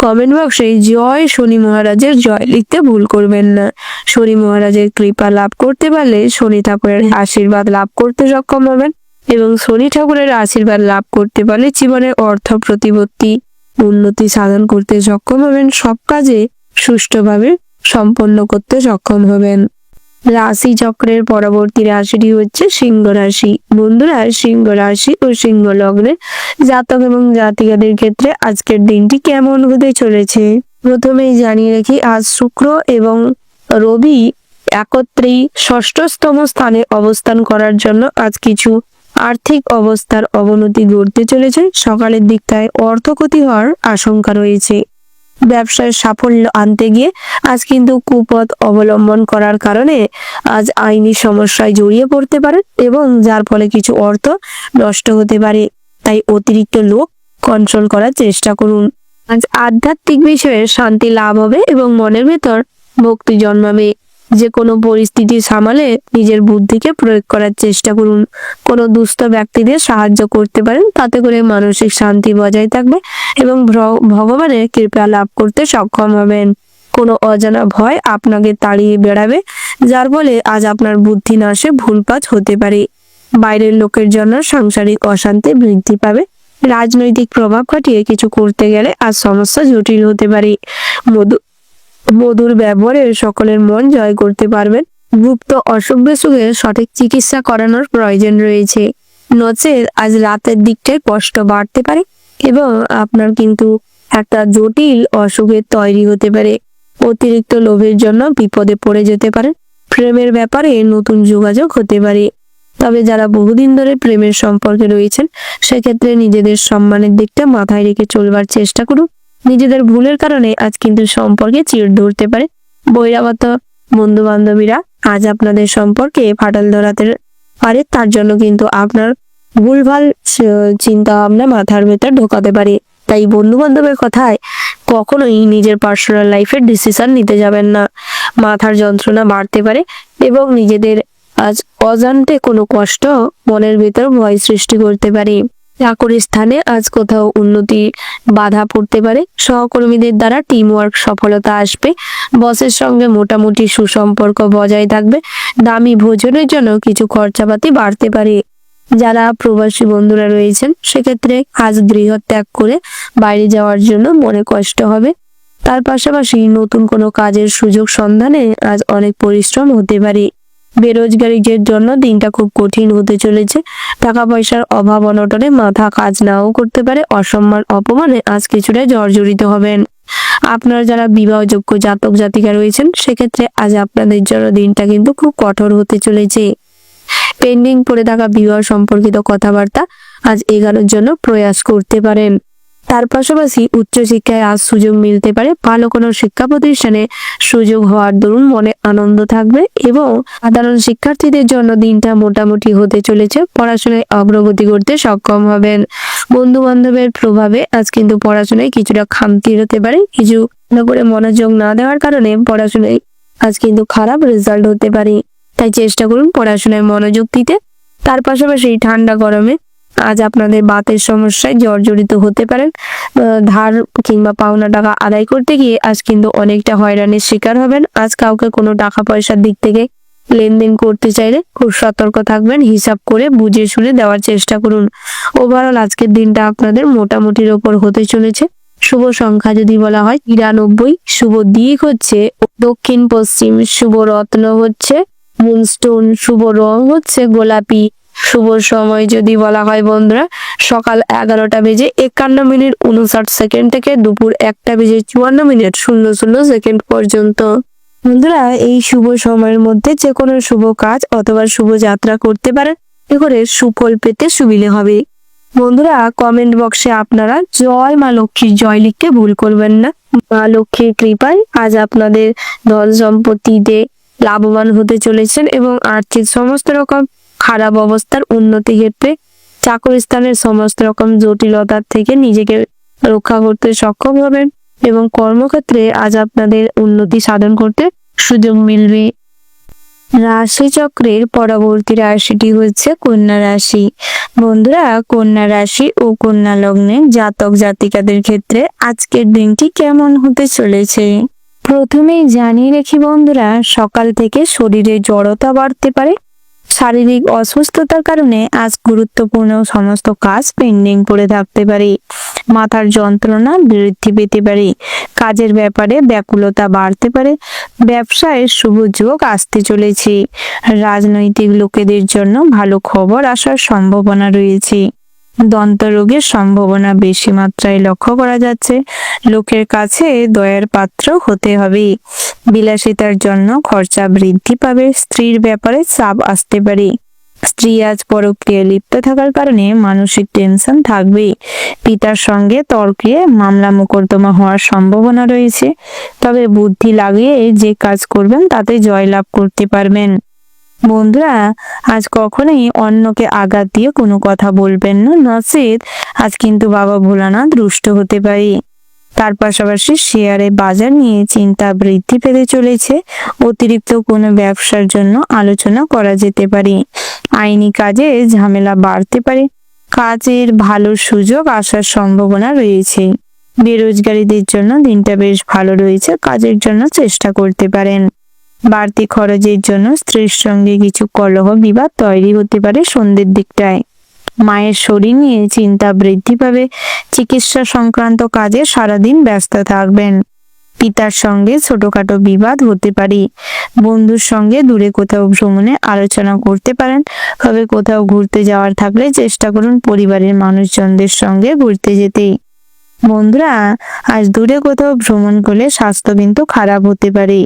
কমেন্ট বক্সে জয় শনি মহারাজের জয় লিখতে ভুল করবেন না। শনি মহারাজের কৃপা লাভ করতে পারলে শনি ঠাকুরের আশীর্বাদ লাভ করতে সক্ষম হবেন এবং শনি ঠাকুরের আশীর্বাদ লাভ করতে পারলে জীবনে অর্থ প্রতিপত্তি উন্নতি সাধন করতে সক্ষম হবেন। সব কাজে সুষ্ঠুভাবে সম্পন্ন করতে সক্ষম হবেন। রাশি চক্রের পরবর্তী রাশিটি হচ্ছে সিংহ রাশি। বন্ধুরা, সিংহ রাশি ও সিংহ লগ্নের জাতক এবং জাতিকাদের ক্ষেত্রে আজকের দিনটি কেমন হতে চলেছে প্রথমেই জানিয়ে রাখি, আজ শুক্র এবং রবি একত্রেই ষষ্ঠতম স্থানে অবস্থান করার জন্য আজ কিছু আর্থিক অবস্থার অবনতি ঘটতে চলেছে। সকালের দিকটায় অর্থক্ষতি হওয়ার আশঙ্কা রয়েছে। ব্যবসায় সাফল্য আনতে গিয়ে আজ কিন্তু কুপথ অবলম্বন করার কারণে আজ আইনি সমস্যায় জড়িয়ে পড়তে পারেন এবং যার ফলে কিছু অর্থ নষ্ট হতে পারে। তাই অতিরিক্ত লোক কন্ট্রোল করার চেষ্টা করুন। আজ আধ্যাত্মিক বিষয়ে শান্তি লাভ হবে এবং মনের ভেতর ভক্তি জন্মাবে। যে কোনো পরিস্থিতি সামালে নিজের বুদ্ধিকে প্রয়োগ করার চেষ্টা করুন। কোনো দুস্থ ব্যক্তিদের সাহায্য করতে পারেন, তাতে করে মানসিক শান্তি বজায় থাকবে এবং ভগবানের কৃপা লাভ করতে সক্ষম হবেন। কোনো অজানা ভয় আপনাকে তাড়িয়ে বেড়াবে, যার ফলে আজ আপনার বুদ্ধি নাশে ভুলপাত হতে পারে। বাইরের লোকের জন্য সাংসারিক অশান্তি বৃদ্ধি পাবে। রাজনৈতিক প্রভাব খাটিয়ে কিছু করতে গেলে আজ সমস্যা জটিল হতে পারে। মধুর ব্যবহারে সকলের মন জয় করতে পারবেন। গুপ্ত অসুখ বিসুখের সঠিক চিকিৎসা করানোর প্রয়োজন রয়েছে, নচেত আজ রাতের দিকটায় কষ্ট বাড়তে পারে এবং আপনার কিন্তু একটা জটিল অসুখের তৈরি হতে পারে। অতিরিক্ত লোভের জন্য বিপদে পড়ে যেতে পারেন। প্রেমের ব্যাপারে নতুন যোগাযোগ হতে পারে। তবে যারা বহুদিন ধরে প্রেমের সম্পর্কে রয়েছেন সেক্ষেত্রে নিজেদের সম্মানের দিকটা মাথায় রেখে চলবার চেষ্টা করুন। নিজেদের ভুলের কারণে আজ কিন্তু সম্পর্কে চিড় ধরতে পারে। বহিরাগত বন্ধু বান্ধবীরা আজ আপনাদের সম্পর্কে ফাটল ধরাতে পারে, তার জন্য কিন্তু আপনার ভুলভাল চিন্তা ভাবনা মাথার ভেতর ঢোকাতে পারে। তাই বন্ধু বান্ধবের কথায় কখনোই নিজের পার্সোনাল লাইফের ডিসিশন নিতে যাবেন না। মাথার যন্ত্রণা বাড়তে পারে এবং নিজেদের আজ অজান্তে কোনো কষ্ট মনের ভেতর ভয় সৃষ্টি করতে পারে। চাকরির স্থানে আজ কোথাও উন্নতি বাধা পড়তে পারে। সহকর্মীদের দ্বারা টিম ওয়ার্ক সফলতা আসবে। বসের সঙ্গে মোটামুটি সুসম্পর্ক বজায় থাকবে। দামি ভোজনের জন্য কিছু খরচাপাতি বাড়তে পারে। যারা প্রবাসী বন্ধুরা রয়েছেন সেক্ষেত্রে আজ গৃহ ত্যাগ করে বাইরে যাওয়ার জন্য মনে কষ্ট হবে। তার পাশাপাশি নতুন কোনো কাজের সুযোগ সন্ধানে আজ অনেক পরিশ্রম হতে পারে। বেরোজগারীদের জন্য দিনটা খুব কঠিন হতে চলেছে। টাকা পয়সার অভাব অনটনে মাথা কাজ নাও করতে পারে। অসম্মান অপমানে আজ কিছুটা জর্জরিত হবেন। আপনারা যারা বিবাহযোগ্য জাতক জাতিকা রয়েছেন সেক্ষেত্রে আজ আপনাদের জন্য দিনটা কিন্তু খুব কঠোর হতে চলেছে। পেন্ডিং পড়ে থাকা বিবাহ সম্পর্কিত কথাবার্তা আজ এগোনোর জন্য প্রয়াস করতে পারেন। তার পাশাপাশি উচ্চশিক্ষায় আজ সুযোগ মিলতে পারে। ভালো কোনো শিক্ষা প্রতিষ্ঠানে সুযোগ হওয়ার দরুন মনে আনন্দ থাকবে এবং সাধারণ শিক্ষার্থীদের জন্য দিনটা মোটামুটি হতে চলেছে। পড়াশোনায় অগ্রগতি করতে সক্ষম হবেন। বন্ধু বান্ধবের প্রভাবে আজ কিন্তু পড়াশোনায় কিছুটা খামতি হতে পারে। কিছু ভালো করে মনোযোগ না দেওয়ার কারণে পড়াশোনায় আজ কিন্তু খারাপ রেজাল্ট হতে পারে। তাই চেষ্টা করুন পড়াশোনায় মনোযোগ দিতে। তার পাশাপাশি ঠান্ডা গরমে আজ আপনাদের বাতের সমস্যায় জর্জরিত হতে পারেন। ধার কিংবা পাওনা টাকা আদায় করতে গিয়ে আজ কিন্তু অনেকটা হয়রানির শিকার হবেন। আজ কাউকে কোনো টাকা পয়সার দিক থেকে লেনদেন করতে চাইলে খুব সতর্ক থাকবেন। হিসাব করে বুঝে শুনে দেওয়ার চেষ্টা করুন। ওভারঅল আজকের দিনটা আপনাদের মোটামুটির ওপর হতে চলেছে। শুভ সংখ্যা যদি বলা হয় 93, শুভ দিক হচ্ছে দক্ষিণ পশ্চিম, শুভ রত্ন হচ্ছে মুনস্টোন, শুভ রং হচ্ছে গোলাপি, শুভ সময় যদি বলা হয় বন্ধুরা সকাল 11:51 থেকে দুপুর 1:54 পর্যন্ত। বন্ধুরা এই শুভ সময়ের মধ্যে যে কোনো শুভ কাজ অথবা শুভ যাত্রা করতে পারেন। এ করে সুফল পেতে সুবিধে হবে। বন্ধুরা কমেন্ট বক্সে আপনারা জয় মা লক্ষ্মীর জয় লিখতে ভুল করবেন না। মা লক্ষ্মীর কৃপায় আজ আপনাদের ধন সম্পত্তিতে লাভবান হতে চলেছেন এবং আর্থিক সমস্ত রকম খারাপ অবস্থার উন্নতি ক্ষেত্রে চাকরি স্থানের সমস্ত রকম জটিলতার থেকে নিজেকে রক্ষা করতে সক্ষম হবেন এবং কর্মক্ষেত্রে আজ আপনাদের উন্নতি সাধন করতে সুযোগ মিলবে। রাশি চক্রের পরবর্তী রাশিটি হচ্ছে কন্যা রাশি। বন্ধুরা কন্যা রাশি ও কন্যা লগ্নে জাতক জাতিকাদের ক্ষেত্রে আজকের দিনটি কেমন হতে চলেছে প্রথমেই জানিয়ে রেখি বন্ধুরা, সকাল থেকে শরীরে জড়তা বাড়তে পারে। শারীরিক অসুস্থতার কারণে আজ গুরুত্বপূর্ণ সমস্ত কাজ পেন্ডিং পড়ে থাকতে পারে। মাথার যন্ত্রণা বৃদ্ধি পেতে পারে। কাজের ব্যাপারে ব্যাকুলতা বাড়তে পারে। ব্যবসায় শুভ যোগ আসতে চলেছে। রাজনৈতিক লোকেদের জন্য ভালো খবর আসার সম্ভাবনা রয়েছে। দন্ত রোগের সম্ভাবনা বেশি মাত্রায় লক্ষ্য করা যাচ্ছে। লোকের কাছে দয়ার পাত্র হতে হবে। বিলাসিতার জন্য খরচা বৃদ্ধি পাবে। স্ত্রীর ব্যাপারে চাপ আসতে পারে। স্ত্রী আজ পরক্রিয়ায় লিপ্ত থাকার কারণে মানসিক টেনশন থাকবে। পিতার সঙ্গে তর্কে মামলা মোকদ্দমা হওয়ার সম্ভাবনা রয়েছে। তবে বুদ্ধি লাগিয়ে যে কাজ করবেন তাতে জয়লাভ করতে পারবেন। বন্ধুরা আজ কখনোই অন্যকে আঘাত দিয়ে কোনো কথা বলবেন না, নচেৎ আজ কিন্তু বাবা ভোলানাথ রুষ্ট হতে পারে। তার পাশাপাশি শেয়ারে বাজার নিয়ে চিন্তা বৃদ্ধি পেতে চলেছে। অতিরিক্ত কোনো ব্যবসার জন্য আলোচনা করা যেতে পারে। আইনি কাজে ঝামেলা বাড়তে পারে। কাজের ভালো সুযোগ আসার সম্ভাবনা রয়েছে। বেরোজগারীদের জন্য দিনটা বেশ ভালো রয়েছে। কাজের জন্য চেষ্টা করতে পারেন। বাড়তি খরচের জন্য স্ত্রীর সঙ্গে কিছু কলহ বিবাদ তৈরি হতে পারে সন্ধ্যের দিকটায়। মায়ের শরীর নিয়ে চিন্তা বৃদ্ধি পাবে। চিকিৎসা সংক্রান্ত কাজে সারাদিন ব্যস্ত থাকবেন। পিতার সঙ্গে ছোটখাটো বিবাদ হতে পারে। বন্ধুর সঙ্গে দূরে কোথাও ভ্রমণে আলোচনা করতে পারেন। তবে কোথাও ঘুরতে যাওয়ার থাকলে চেষ্টা করুন পরিবারের মানুষজনদের সঙ্গে ঘুরতে যেতে। বন্ধুরা আজ দূরে কোথাও ভ্রমণ করলে স্বাস্থ্য কিন্তু খারাপ হতে পারে।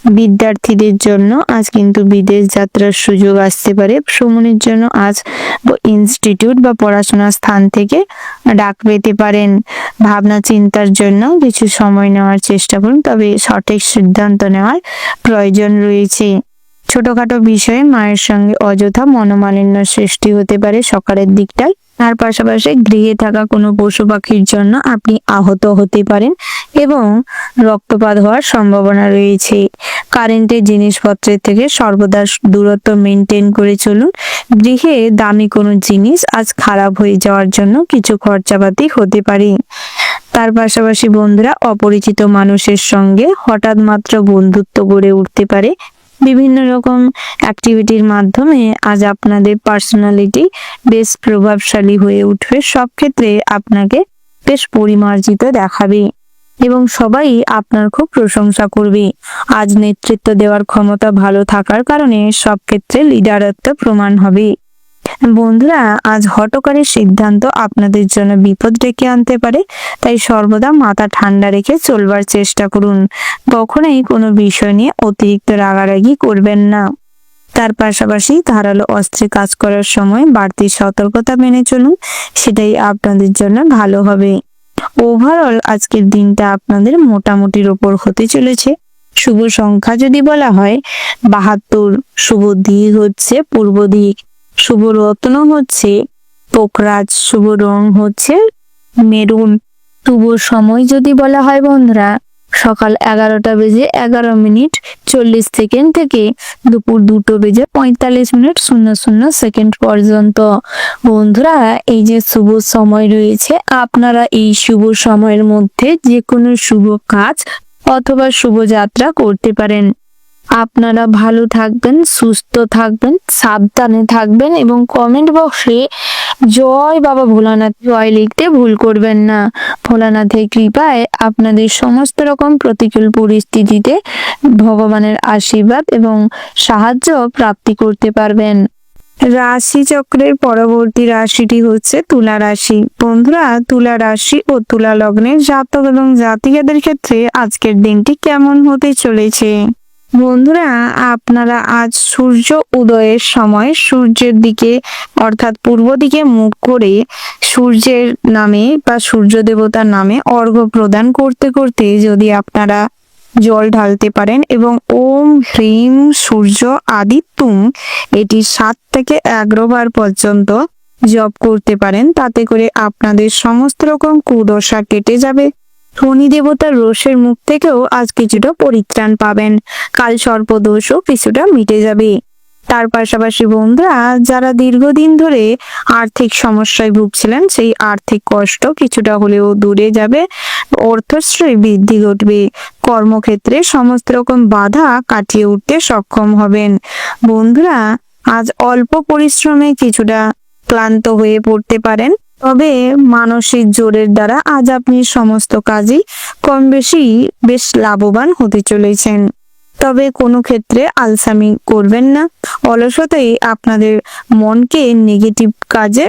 বিদ্যার্থীদের জন্য আজ কিন্তু বিদেশ যাত্রার সুযোগ আসতে পারে। ভ্রমণের জন্য আজ ইনস্টিটিউট বা পড়াশোনার স্থান থেকে ডাক পেতে পারেন। ভাবনা চিন্তার জন্য কিছু সময় নেওয়ার চেষ্টা করুন, তবে সঠিক সিদ্ধান্ত নেওয়ার প্রয়োজন রয়েছে। ছোটখাটো বিষয়ে মায়ের সঙ্গে অযথা মনোমালিন্য সৃষ্টি হতে পারে সকালের দিকটায়। তার পাশাপাশি গৃহে থাকা কোনো পশু পাখির জন্য আপনি আহত হতে পারেন এবং রক্তপাত হওয়ার সম্ভাবনা রয়েছে। কারেন্টের জিনিসপত্রের থেকে সর্বদা দূরত্ব মেনটেন করে চলুন। গৃহে দামি কোনো জিনিস আজ খারাপ হয়ে যাওয়ার জন্য কিছু খরচাপাতি হতে পারে। তার পাশাপাশি বন্ধুরা অপরিচিত মানুষের সঙ্গে হঠাৎ মাত্র বন্ধুত্ব গড়ে উঠতে পারে। বিভিন্ন রকম অ্যাক্টিভিটির মাধ্যমে আজ আপনাদের পার্সোনালিটি বেশ প্রভাবশালী হয়ে উঠবে। সব ক্ষেত্রে আপনাকে বেশ পরিমার্জিত দেখাবে এবং সবাই আপনার খুব প্রশংসা করবে। আজ নেতৃত্ব দেওয়ার ক্ষমতা ভালো থাকার কারণে সব ক্ষেত্রে লিডারত্ব প্রমাণ হবে। বন্ধুরা, আজ হঠকারী সিদ্ধান্ত আপনাদের জন্য বিপদ ডেকে আনতে পারে, তাই সর্বদা মাথা ঠান্ডা রেখে চলবার চেষ্টা করুন। কখনোই কোনো বিষয় নিয়ে অতিরিক্ত রাগারাগি করবেন না। তার পাশাপাশি ধারালো অস্ত্রে কাজ করার সময় বাড়তি সতর্কতা মেনে চলুন, সেটাই আপনাদের জন্য ভালো হবে। ওভারঅল আজকের দিনটা আপনাদের মোটামুটির ওপর হতে চলেছে। শুভ সংখ্যা যদি বলা হয় 72, শুভ দিক হচ্ছে পূর্ব দিক, শুভ রত্ন হচ্ছে পোকরাজ, শুভ রং হচ্ছে মেরুন। শুভ সময় যদি বলা হয় বন্ধুরা, সকাল 11:11:40 থেকে দুপুর 2:45:00 পর্যন্ত। বন্ধুরা, এই যে শুভ সময় রয়েছে, আপনারা এই শুভ সময়ের মধ্যে যে কোনো শুভ কাজ অথবা শুভযাত্রা করতে পারেন। আপনারা ভালো থাকবেন, সুস্থ থাকবেন, সাবধানে থাকবেন এবং কমেন্ট বক্সে জয় বাবা ভোলানাথ জয় লিখতে ভুল করবেন না। ভোলানাথের কৃপায় আপনাদের সমস্ত রকম প্রতিকূল পরিস্থিতিতে ভগবানের আশীর্বাদ এবং সাহায্য প্রাপ্তি করতে পারবেন। রাশি চক্রের পরবর্তী রাশিটি হচ্ছে তুলা রাশি। বন্ধুরা, তুলা রাশি ও তুলা লগ্নের জাতক এবং জাতিকাদের ক্ষেত্রে আজকের দিনটি কেমন হতে চলেছে? বন্ধুরা, আপনারা আজ সূর্য উদয়ের সময় সূর্যের দিকে অর্থাৎ পূর্ব দিকে মুখ করে সূর্যের নামে বা সূর্য দেবতার নামে অর্ঘ্য প্রদান করতে করতে যদি আপনারা জল ঢালতে পারেন এবং ওম হ্রিম সূর্য আদিত্যুম এটি 7 থেকে 11 বার পর্যন্ত জপ করতে পারেন, তাতে করে আপনাদের সমস্ত রকম কুদশা কেটে যাবে। শনি দেবতার রোষের মুখ থেকেও আজ কিছুটা পরিত্রাণ পাবেন। কাল সর্পদোষও কিছুটা মিটে যাবে। তার পাশাপাশি বন্ধুরা, যারা দীর্ঘদিন ধরে আর্থিক সমস্যায় ভুগছিলেন, সেই আর্থিক কষ্ট কিছুটা হলেও দূরে যাবে, অর্থশ্রী বৃদ্ধি ঘটবে। কর্মক্ষেত্রে সমস্ত রকম বাধা কাটিয়ে উঠতে সক্ষম হবেন। বন্ধুরা, আজ অল্প পরিশ্রমে কিছুটা ক্লান্ত হয়ে পড়তে পারেন, তবে মানসিক জোরের দ্বারা আজ আপনি সমস্ত কাজই কম বেশি বেশ লাভবান হতে চলেছেন। তবে কোনো ক্ষেত্রে আলসামি করবেন না। অলসতাই আপনাদের মনকে নেগেটিভ কাজে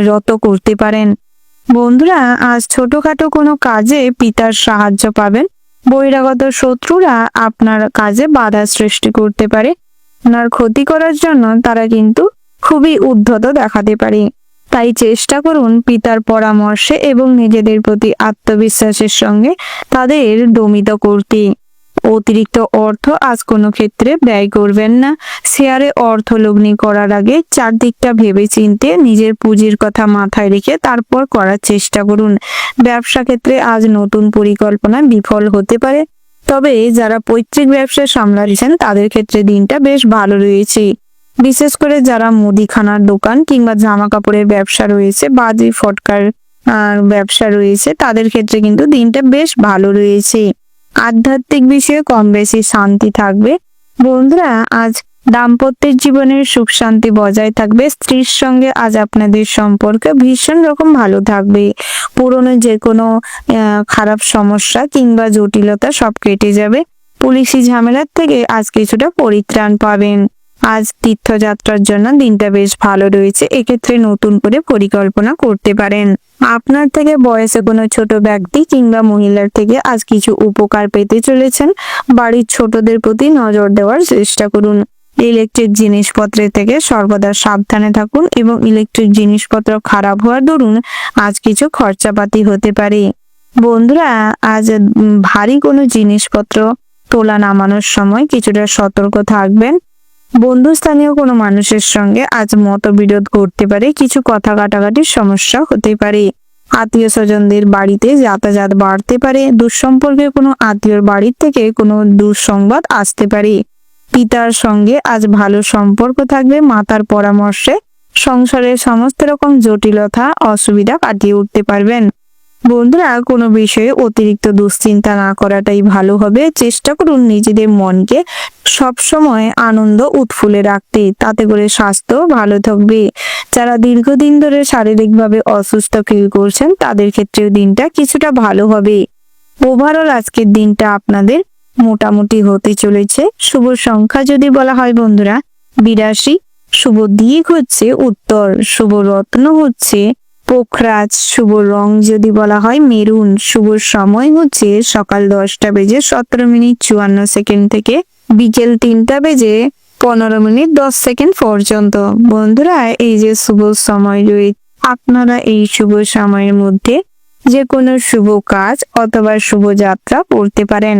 রত করতে পারেন। বন্ধুরা, আজ ছোটখাটো কোনো কাজে পিতার সাহায্য পাবেন। বহিরাগত শত্রুরা আপনার কাজে বাধা সৃষ্টি করতে পারে। আপনার ক্ষতি করার জন্য তারা কিন্তু খুবই উদ্ধত দেখাতে পারে। তাই চেষ্টা করুন পিতার পরামর্শে এবং নিজেদের প্রতি আত্মবিশ্বাসের সঙ্গে তাদের দমিত করতে। অতিরিক্ত অর্থ আজ কোনো ক্ষেত্রে ব্যয় করবেন না। শেয়ারে অর্থ লগ্নি করার আগে চারদিকটা ভেবে চিনতে নিজের পুঁজির কথা মাথায় রেখে তারপর করার চেষ্টা করুন। ব্যবসা ক্ষেত্রে আজ নতুন পরিকল্পনা বিফল হতে পারে, তবে যারা পৈতৃক ব্যবসা সামলাচ্ছেন তাদের ক্ষেত্রে দিনটা বেশ ভালো রয়েছে। বিশেষ করে যারা মুদিখানার দোকান কিংবা জামা কাপড়ের ব্যবসা রয়েছে, বাজি ফটকার ব্যবসা রয়েছে, তাদের ক্ষেত্রে কিন্তু দিনটা বেশ ভালো রয়েছে। আধ্যাত্মিক বিষয়ে কম বেশি শান্তি থাকবে। বন্ধুরা, আজ দাম্পত্যের জীবনের সুখ শান্তি বজায় থাকবে। স্ত্রীর সঙ্গে আজ আপনাদের সম্পর্ক ভীষণ রকম ভালো থাকবে। পুরনো যে কোনো খারাপ সমস্যা কিংবা জটিলতা সব কেটে যাবে। পুলিশি ঝামেলার থেকে আজ কিছুটা পরিত্রাণ পাবেন। আজ তীর্থযাত্রার জন্য দিনটা বেশ ভালো রয়েছে। এক্ষেত্রে নতুন করে পরিকল্পনা করতে পারেন। আপনার থেকে বয়সে কোনো ছোট ব্যক্তি কিংবা মহিলার থেকে আজ কিছু উপকার পেতে চলেছেন। বাড়ির ছোটদের প্রতি নজর দেওয়ার চেষ্টা করুন। ইলেকট্রিক জিনিসপত্রের থেকে সর্বদা সাবধানে থাকুন এবং ইলেকট্রিক জিনিসপত্র খারাপ হওয়ার দরুন আজ কিছু খরচাপাতি হতে পারে। বন্ধুরা, আজ ভারী কোনো জিনিসপত্র তোলা নামানোর সময় কিছুটা সতর্ক থাকবেন। বন্ধুস্থানীয় কোনো মানুষের সঙ্গে আজ মতবিরোধ ঘটতে পারে, কিছু কথা কাটাকাটির সমস্যা হতে পারে। আত্মীয় স্বজনদের বাড়িতে যাতায়াত বাড়তে পারে। দুঃসম্পর্কে কোনো আত্মীয়র বাড়ির থেকে কোনো দুঃসংবাদ আসতে পারে। পিতার সঙ্গে আজ ভালো সম্পর্ক থাকবে। মাতার পরামর্শে সংসারের সমস্ত রকম জটিলতা অসুবিধা কাটিয়ে উঠতে পারবেন। বন্ধুরা, কোনো বিষয়ে অতিরিক্ত দুশ্চিন্তা না করাটাই ভালো হবে। চেষ্টা করুন নিজেদের মনকে সব সময় আনন্দ উৎফুল্লে রাখতে, তাতে করে স্বাস্থ্য ভালো থাকবে। যারা দীর্ঘদিন ধরে শারীরিকভাবে অসুস্থ ফিল করছেন তাদের ক্ষেত্রেও দিনটা কিছুটা ভালো হবে। ওভারঅল আজকের দিনটা আপনাদের মোটামুটি হতে চলেছে। শুভ সংখ্যা যদি বলা হয় বন্ধুরা 82, শুভ দিক হচ্ছে উত্তর, শুভ রত্ন হচ্ছে পোখরাজ, শুভ রং যদি বলা হয় মেরুন, শুভ সময় হচ্ছে সকাল 10:17:54 থেকে বিকেল 3:15:10 পর্যন্ত। বন্ধুরা এই যে শুভ সময় রয়েছে, আপনারা এই শুভ সময়ের মধ্যে যে কোনো শুভ কাজ অথবা শুভ যাত্রা করতে পারেন।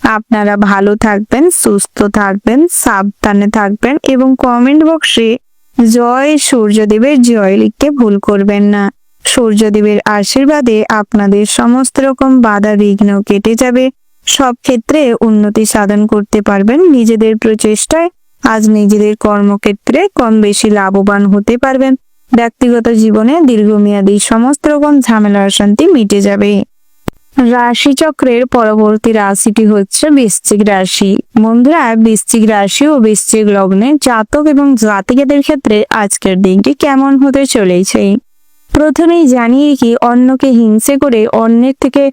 আপনারা ভালো থাকবেন, সুস্থ থাকবেন, সাবধানে থাকবেন এবং কমেন্ট বক্সে জয় সূর্যদেবের জয় লিখতে ভুল করবেন না। সূর্যদেবের আশীর্বাদে আপনাদের সমস্ত রকম বাধা বিঘ্ন কেটে যাবে, সব ক্ষেত্রে উন্নতি সাধন করতে পারবেন। নিজেদের প্রচেষ্টায় আজ নিজেদের কর্মক্ষেত্রে কম বেশি লাভবান হতে পারবেন। ব্যক্তিগত জীবনে দীর্ঘমেয়াদী সমস্ত রকম ঝামেলা অশান্তি মিটে যাবে। রাশিচক্রের পরবর্তী রাশিটি হচ্ছে বৃশ্চিক রাশি। বন্ধুরা বৃশ্চিক রাশি ও বৃশ্চিক লগ্নের জাতক এবং জাতিকাদের ক্ষেত্রে আজকের দিনটি কেমন হতে চলেছে। প্রথমেই জানিয়ে কি অন্যকে হিংসে করে অন্যের থেকে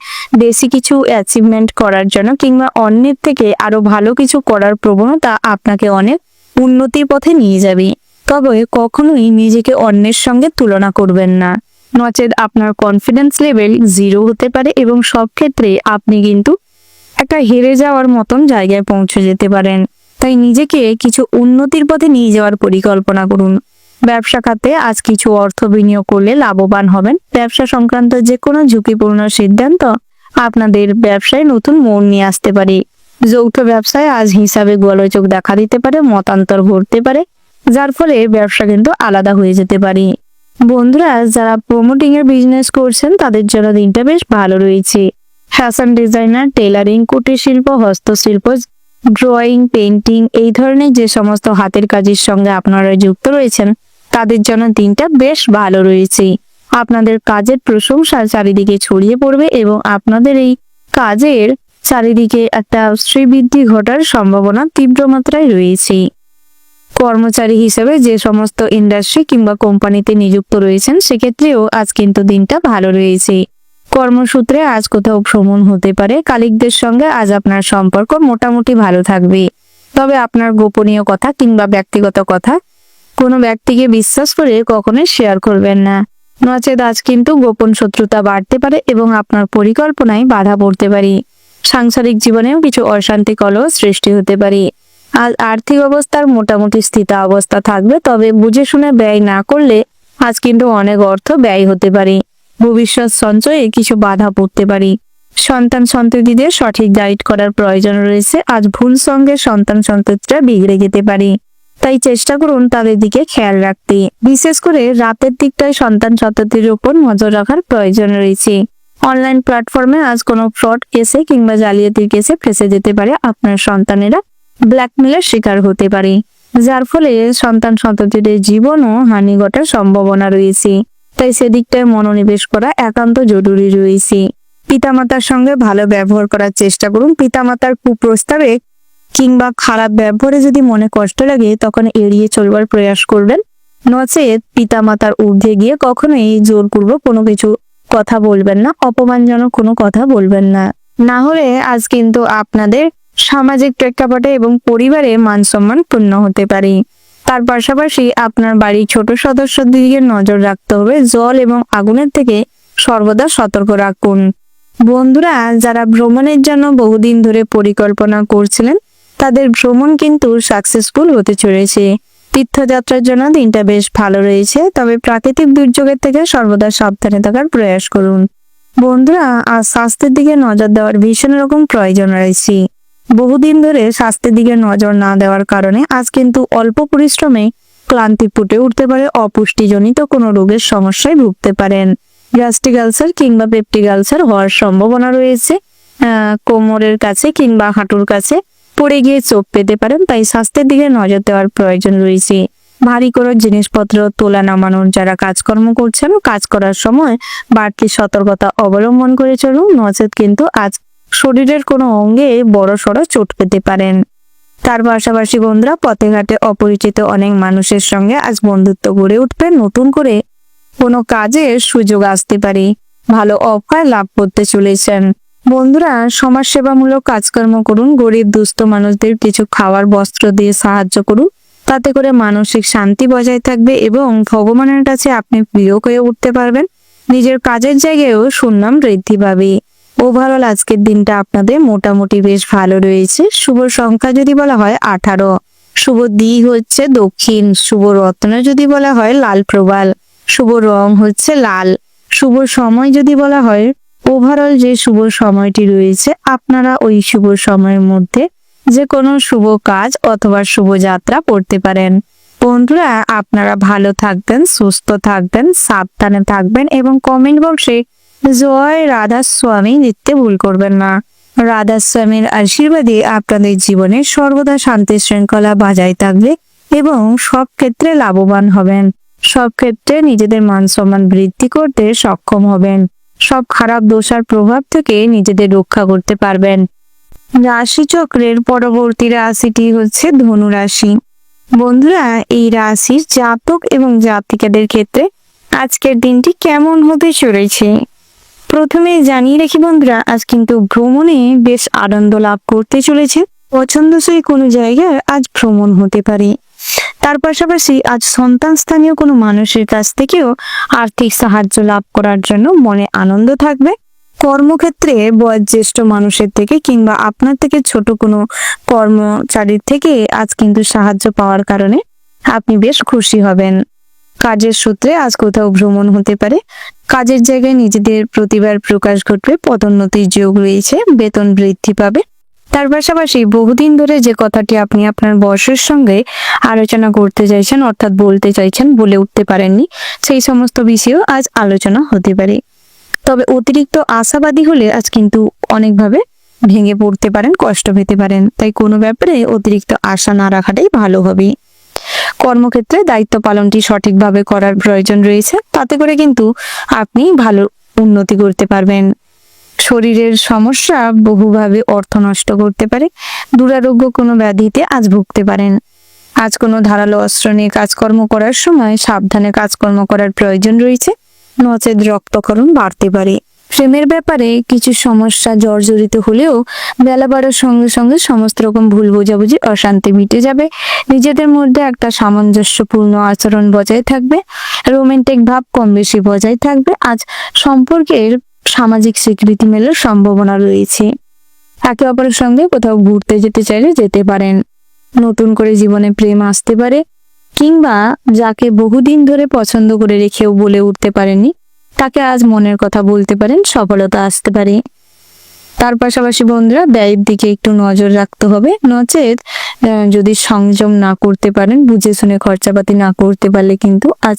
বেশি কিছু অ্যাচিভমেন্ট করার জন্য কিংবা অন্যের থেকে আরো ভালো কিছু করার প্রবণতা আপনাকে অনেক উন্নতির পথে নিয়ে যাবে। তবে কখনোই নিজেকে অন্যের সঙ্গে তুলনা করবেন না, নচেত আপনার কনফিডেন্স লেভেল 0 হতে পারে এবং সব ক্ষেত্রে আপনি কিন্তু একটা হেরে যাওয়ার মতন জায়গায় পৌঁছে যেতে পারেন। তাই নিজেকে কিছু উন্নতির পথে নিয়ে যাওয়ার পরিকল্পনা করুন। ব্যবসা খাতে আজ কিছু অর্থ বিনিয়োগ করলে লাভবান হবেন। ব্যবসা সংক্রান্ত যে কোনো ঝুঁকিপূর্ণ সিদ্ধান্ত আপনাদের ব্যবসায় নতুন মোড় নিয়ে আসতে পারে। যৌথ ব্যবসায় আজ হিসাবে গোলযোগ দেখা দিতে পারে, মতান্তর ঘটতে পারে, যার ফলে ব্যবসা কিন্তু আলাদা হয়ে যেতে পারে। বন্ধুরা যারা প্রমোটিং এর বিজনেস করছেন তাদের জন্য দিনটা বেশ ভালো রয়েছে। ফ্যাশন ডিজাইনার, টেলারিং, কুটির শিল্প, হস্তশিল্প, ড্রয়িং, পেন্টিং এই ধরনের যে সমস্ত হাতের কাজের সঙ্গে আপনারা যুক্ত রয়েছেন তাদের জন্য দিনটা বেশ ভালো রয়েছে। আপনাদের কাজের প্রশংসা চারিদিকে ছড়িয়ে পড়বে এবং আপনাদের এই কাজের চারিদিকে একটা শ্রীবৃদ্ধি ঘটার সম্ভাবনা তীব্র মাত্রায় রয়েছে। কর্মচারী হিসেবে যে সমস্ত ইন্ডাস্ট্রি কিংবা কোম্পানিতে নিযুক্ত রয়েছেন সেক্ষেত্রেও আজ কিন্তু দিনটা ভালো রয়েছে। কর্মসূত্রে আজ কোথাও ভ্রমণ হতে পারে। কালিকদের সঙ্গে আজ আপনার সম্পর্ক মোটামুটি ভালো থাকবে। তবে আপনার গোপনীয় কথা কিংবা ব্যক্তিগত কথা কোনো ব্যক্তিকে বিশ্বাস করে কখনোই শেয়ার করবেন না, নচেত আজ কিন্তু গোপন শত্রুতা বাড়তে পারে এবং আপনার পরিকল্পনায় বাধা পড়তে পারে। সাংসারিক জীবনেও কিছু অশান্তি কলহ সৃষ্টি হতে পারে। আজ আর্থিক অবস্থার মোটামুটি স্থিতা অবস্থা থাকবে, তবে বুঝে শুনে ব্যয় না করলে আজ কিন্তু অনেক অর্থ ব্যয় হতে পারে। ভবিষ্যৎ সঞ্চয়ে কিছু বাধা পড়তে পারে। সন্তান সন্ততিদের সঠিক গাইড করার প্রয়োজন রয়েছে। আজ ভুল সঙ্গে সন্তান সন্ততিরা বিগড়ে যেতে পারে, তাই চেষ্টা করুন তাদের দিকে খেয়াল রাখতে। বিশেষ করে রাতের দিকটায় সন্তান সন্ততির উপর নজর রাখার প্রয়োজন রয়েছে। অনলাইন প্ল্যাটফর্মে আজ কোনো ফ্রড কেসে কিংবা জালিয়াতির কেসে ফেঁসে যেতে পারে। আপনার সন্তানেরা ব্ল্যাকমেলের শিকার হতে পারে, যার ফলে সন্তান সন্ততিদের জীবনও হানি ঘটার সম্ভাবনা রয়েছে। তাই সেদিকটায় মনোনিবেশ করা একান্ত জরুরি রয়েছে। পিতামাতার সঙ্গে ভালো ব্যবহার করার চেষ্টা করুন। পিতামাতার কুপ্রস্তাবে কিংবা খারাপ ব্যবহারে যদি মনে কষ্ট লাগে তখন এড়িয়ে চলবার প্রয়াস করবেন, নচেত পিতামাতার ঊর্ধ্বে গিয়ে কখনোই জোরপূর্বক কোনো কিছু কথা বলবেন না, অপমানজনক কোনো কথা বলবেন না। না হলে আজ কিন্তু আপনাদের সামাজিক প্রেক্ষাপটে এবং পরিবারে মান সম্মান পূর্ণ হতে পারে। তার পাশাপাশি আপনার বাড়ির ছোট সদস্যদের দিকে নজর রাখতে হবে। জল এবং আগুনের থেকে সর্বদা সতর্ক রাখুন। বন্ধুরা যারা ভ্রমণের জন্য বহুদিন ধরে পরিকল্পনা করছিলেন তাদের ভ্রমণ কিন্তু সাকসেসফুল হতে চলেছে। তীর্থযাত্রার জন্য দিনটা বেশ ভালো রয়েছে, তবে প্রাকৃতিক দুর্যোগের থেকে সর্বদা সাবধানে থাকার প্রয়াস করুন। বন্ধুরা আজ স্বাস্থ্যের দিকে নজর দেওয়ার ভীষণ রকম প্রয়োজন রয়েছে। বহুদিন ধরে স্বাস্থ্যের দিকে নজর না দেওয়ার কারণে আজ কিন্তু অল্প পরিশ্রমে ক্লান্তি ফুটে উঠতে পারে। অপুষ্টিজনিত কোনো রোগের সমস্যায় ভুগতে পারেন। গ্যাস্ট্রিক আলসার কিংবা পেপটিক আলসার হওয়ার সম্ভাবনা রয়েছে। কোমরের কাছে কিংবা হাঁটুর কাছে পড়ে গিয়ে চোট পেতে পারেন, তাই স্বাস্থ্যের দিকে নজর দেওয়ার প্রয়োজন রয়েছে। ভারী কোনো জিনিসপত্র তোলা নামানোর যারা কাজকর্ম করছেন কাজ করার সময় বাড়তি সতর্কতা অবলম্বন করে চলুন, নচেত কিন্তু আজ শরীরের কোনো অঙ্গে বড় সড়ো চোট পেতে পারেন। তার পাশাপাশি বন্ধুরা, পথে ঘাটে অপরিচিত অনেক মানুষের সঙ্গে আজ বন্ধুত্ব গড়ে উঠবে। নতুন করে কোনো কাজের সুযোগ আসতে পারে, ভালো অফার লাভ করতে চলেছেন। বন্ধুরা, সমাজসেবামূলক কাজকর্ম করুন, গরিব দুস্থ মানুষদের কিছু খাওয়ার বস্ত্র দিয়ে সাহায্য করুন। তাতে করে মানসিক শান্তি বজায় থাকবে এবং ভগবানের কাছে আপনি প্রিয় হয়ে উঠতে পারবেন। নিজের কাজের জায়গায়ও সুনাম বৃদ্ধি পাবে। ওভারঅল আজকের দিনটা আপনাদের মোটামুটি বেশ ভালো রয়েছে। শুভ সংখ্যা যদি বলা হয় 18, শুভ দিক হচ্ছে দক্ষিণ, শুভ রত্ন যদি বলা হয় লাল প্রবাল, শুভ রং হচ্ছে লাল, শুভ সময় যদি বলা হয়, ওভারঅল যে শুভ সময়টি রয়েছে আপনারা ওই শুভ সময়ের মধ্যে যে কোনো শুভ কাজ অথবা শুভ যাত্রা করতে পারেন। বন্ধুরা, আপনারা ভালো থাকবেন, সুস্থ থাকবেন, সাবধানে থাকবেন এবং কমেন্ট বক্সে জয় রাধা স্বামী লিখতে ভুল করবেন না। রাধা স্বামীর আশীর্বাদে আপনাদের জীবনে সর্বদা শান্তি শৃঙ্খলা বজায় থাকবে এবং সব ক্ষেত্রে লাভবান হবেন। সব ক্ষেত্রে নিজেদের মান সম্মান বৃদ্ধি করতে সক্ষম হবেন। সব খারাপ দোষার প্রভাব থেকে নিজেদের রক্ষা করতে পারবেন। রাশি চক্রের পরবর্তী রাশিটি হচ্ছে ধনু রাশি। বন্ধুরা, এই রাশির জাতক এবং জাতিকাদের ক্ষেত্রে আজকের দিনটি কেমন হতে চলেছে প্রথমে জানিয়ে রাখি বন্ধুরা, আজ কিন্তু ভ্রমণে বেশ আনন্দ লাভ করতে চলেছে। পছন্দসই কোনো জায়গায় আজ ভ্রমণ হতে পারে। তার পাশাপাশি আজ সন্তান স্থানীয় কোনো মানুষের কাছ থেকেও আর্থিক সাহায্য লাভ করার জন্য মনে আনন্দ থাকবে। কর্মক্ষেত্রে বয়োজ্যেষ্ঠ মানুষের থেকে কিংবা আপনার থেকে ছোট কোনো কর্মচারীর থেকে আজ কিন্তু সাহায্য পাওয়ার কারণে আপনি বেশ খুশি হবেন। কাজের সূত্রে আজ কোথাও ভ্রমণ হতে পারে। কাজের জায়গায় নিজেদের প্রতিভার প্রকাশ ঘটবে, পদোন্নতির যোগ রয়েছে, বেতন বৃদ্ধি পাবে। তার পাশাপাশি বহুদিন ধরে যে কথাটি আপনি আপনার বসের সঙ্গে আলোচনা করতে চাইছেন, অর্থাৎ বলতে চাইছেন, বলে উঠতে পারেননি, সেই সমস্ত বিষয়েও আজ আলোচনা হতে পারে। তবে অতিরিক্ত আশাবাদী হলে আজ কিন্তু অনেকভাবে ভেঙে পড়তে পারেন, কষ্ট পেতে পারেন। তাই কোনো ব্যাপারে অতিরিক্ত আশা না রাখাটাই ভালো হবে। কর্মক্ষেত্রে দায়িত্ব পালনটি সঠিকভাবে করার প্রয়োজন রয়েছে, তাতে করে কিন্তু আপনি ভালো উন্নতি করতে পারবেন। শরীরের সমস্যা বহুভাবে অর্থ নষ্ট করতে পারে। দুরারোগ্য কোনো ব্যাধিতে আজ ভুগতে পারেন। আজ কোনো ধারালো অস্ত্র নিয়ে কাজকর্ম করার সময় সাবধানে কাজকর্ম করার প্রয়োজন রয়েছে, নচেত রক্তক্ষরণ বাড়তে পারে। প্রেমের ব্যাপারে কিছু সমস্যা জর্জরিত হলেও বেলা বাড়ার সঙ্গে সঙ্গে সমস্ত রকম ভুল বোঝাবুঝি অশান্তি মিটে যাবে। নিজেদের মধ্যে একটা সামঞ্জস্যপূর্ণ আচরণ বজায় থাকবে। রোমান্টিক ভাব কম বেশি বজায় থাকবে। আজ সম্পর্কের সামাজিক স্বীকৃতি মেলার সম্ভাবনা রয়েছে। একে অপরের সঙ্গে কোথাও ঘুরতে যেতে চাইলে যেতে পারেন। নতুন করে জীবনে প্রেম আসতে পারে, কিংবা যাকে বহুদিন ধরে পছন্দ করে রেখেও বলে উঠতে পারেননি তাকে আজ মনের কথা বলতে পারেন, সফলতা আসতে পারে। তার পাশাপাশি বন্ধুরা, ব্যয়ের দিকে একটু নজর রাখতে হবে, নচেত যদি সংযম না করতে পারেন, বুঝে শুনে খরচাপাতি না করতে পারলে কিন্তু আজ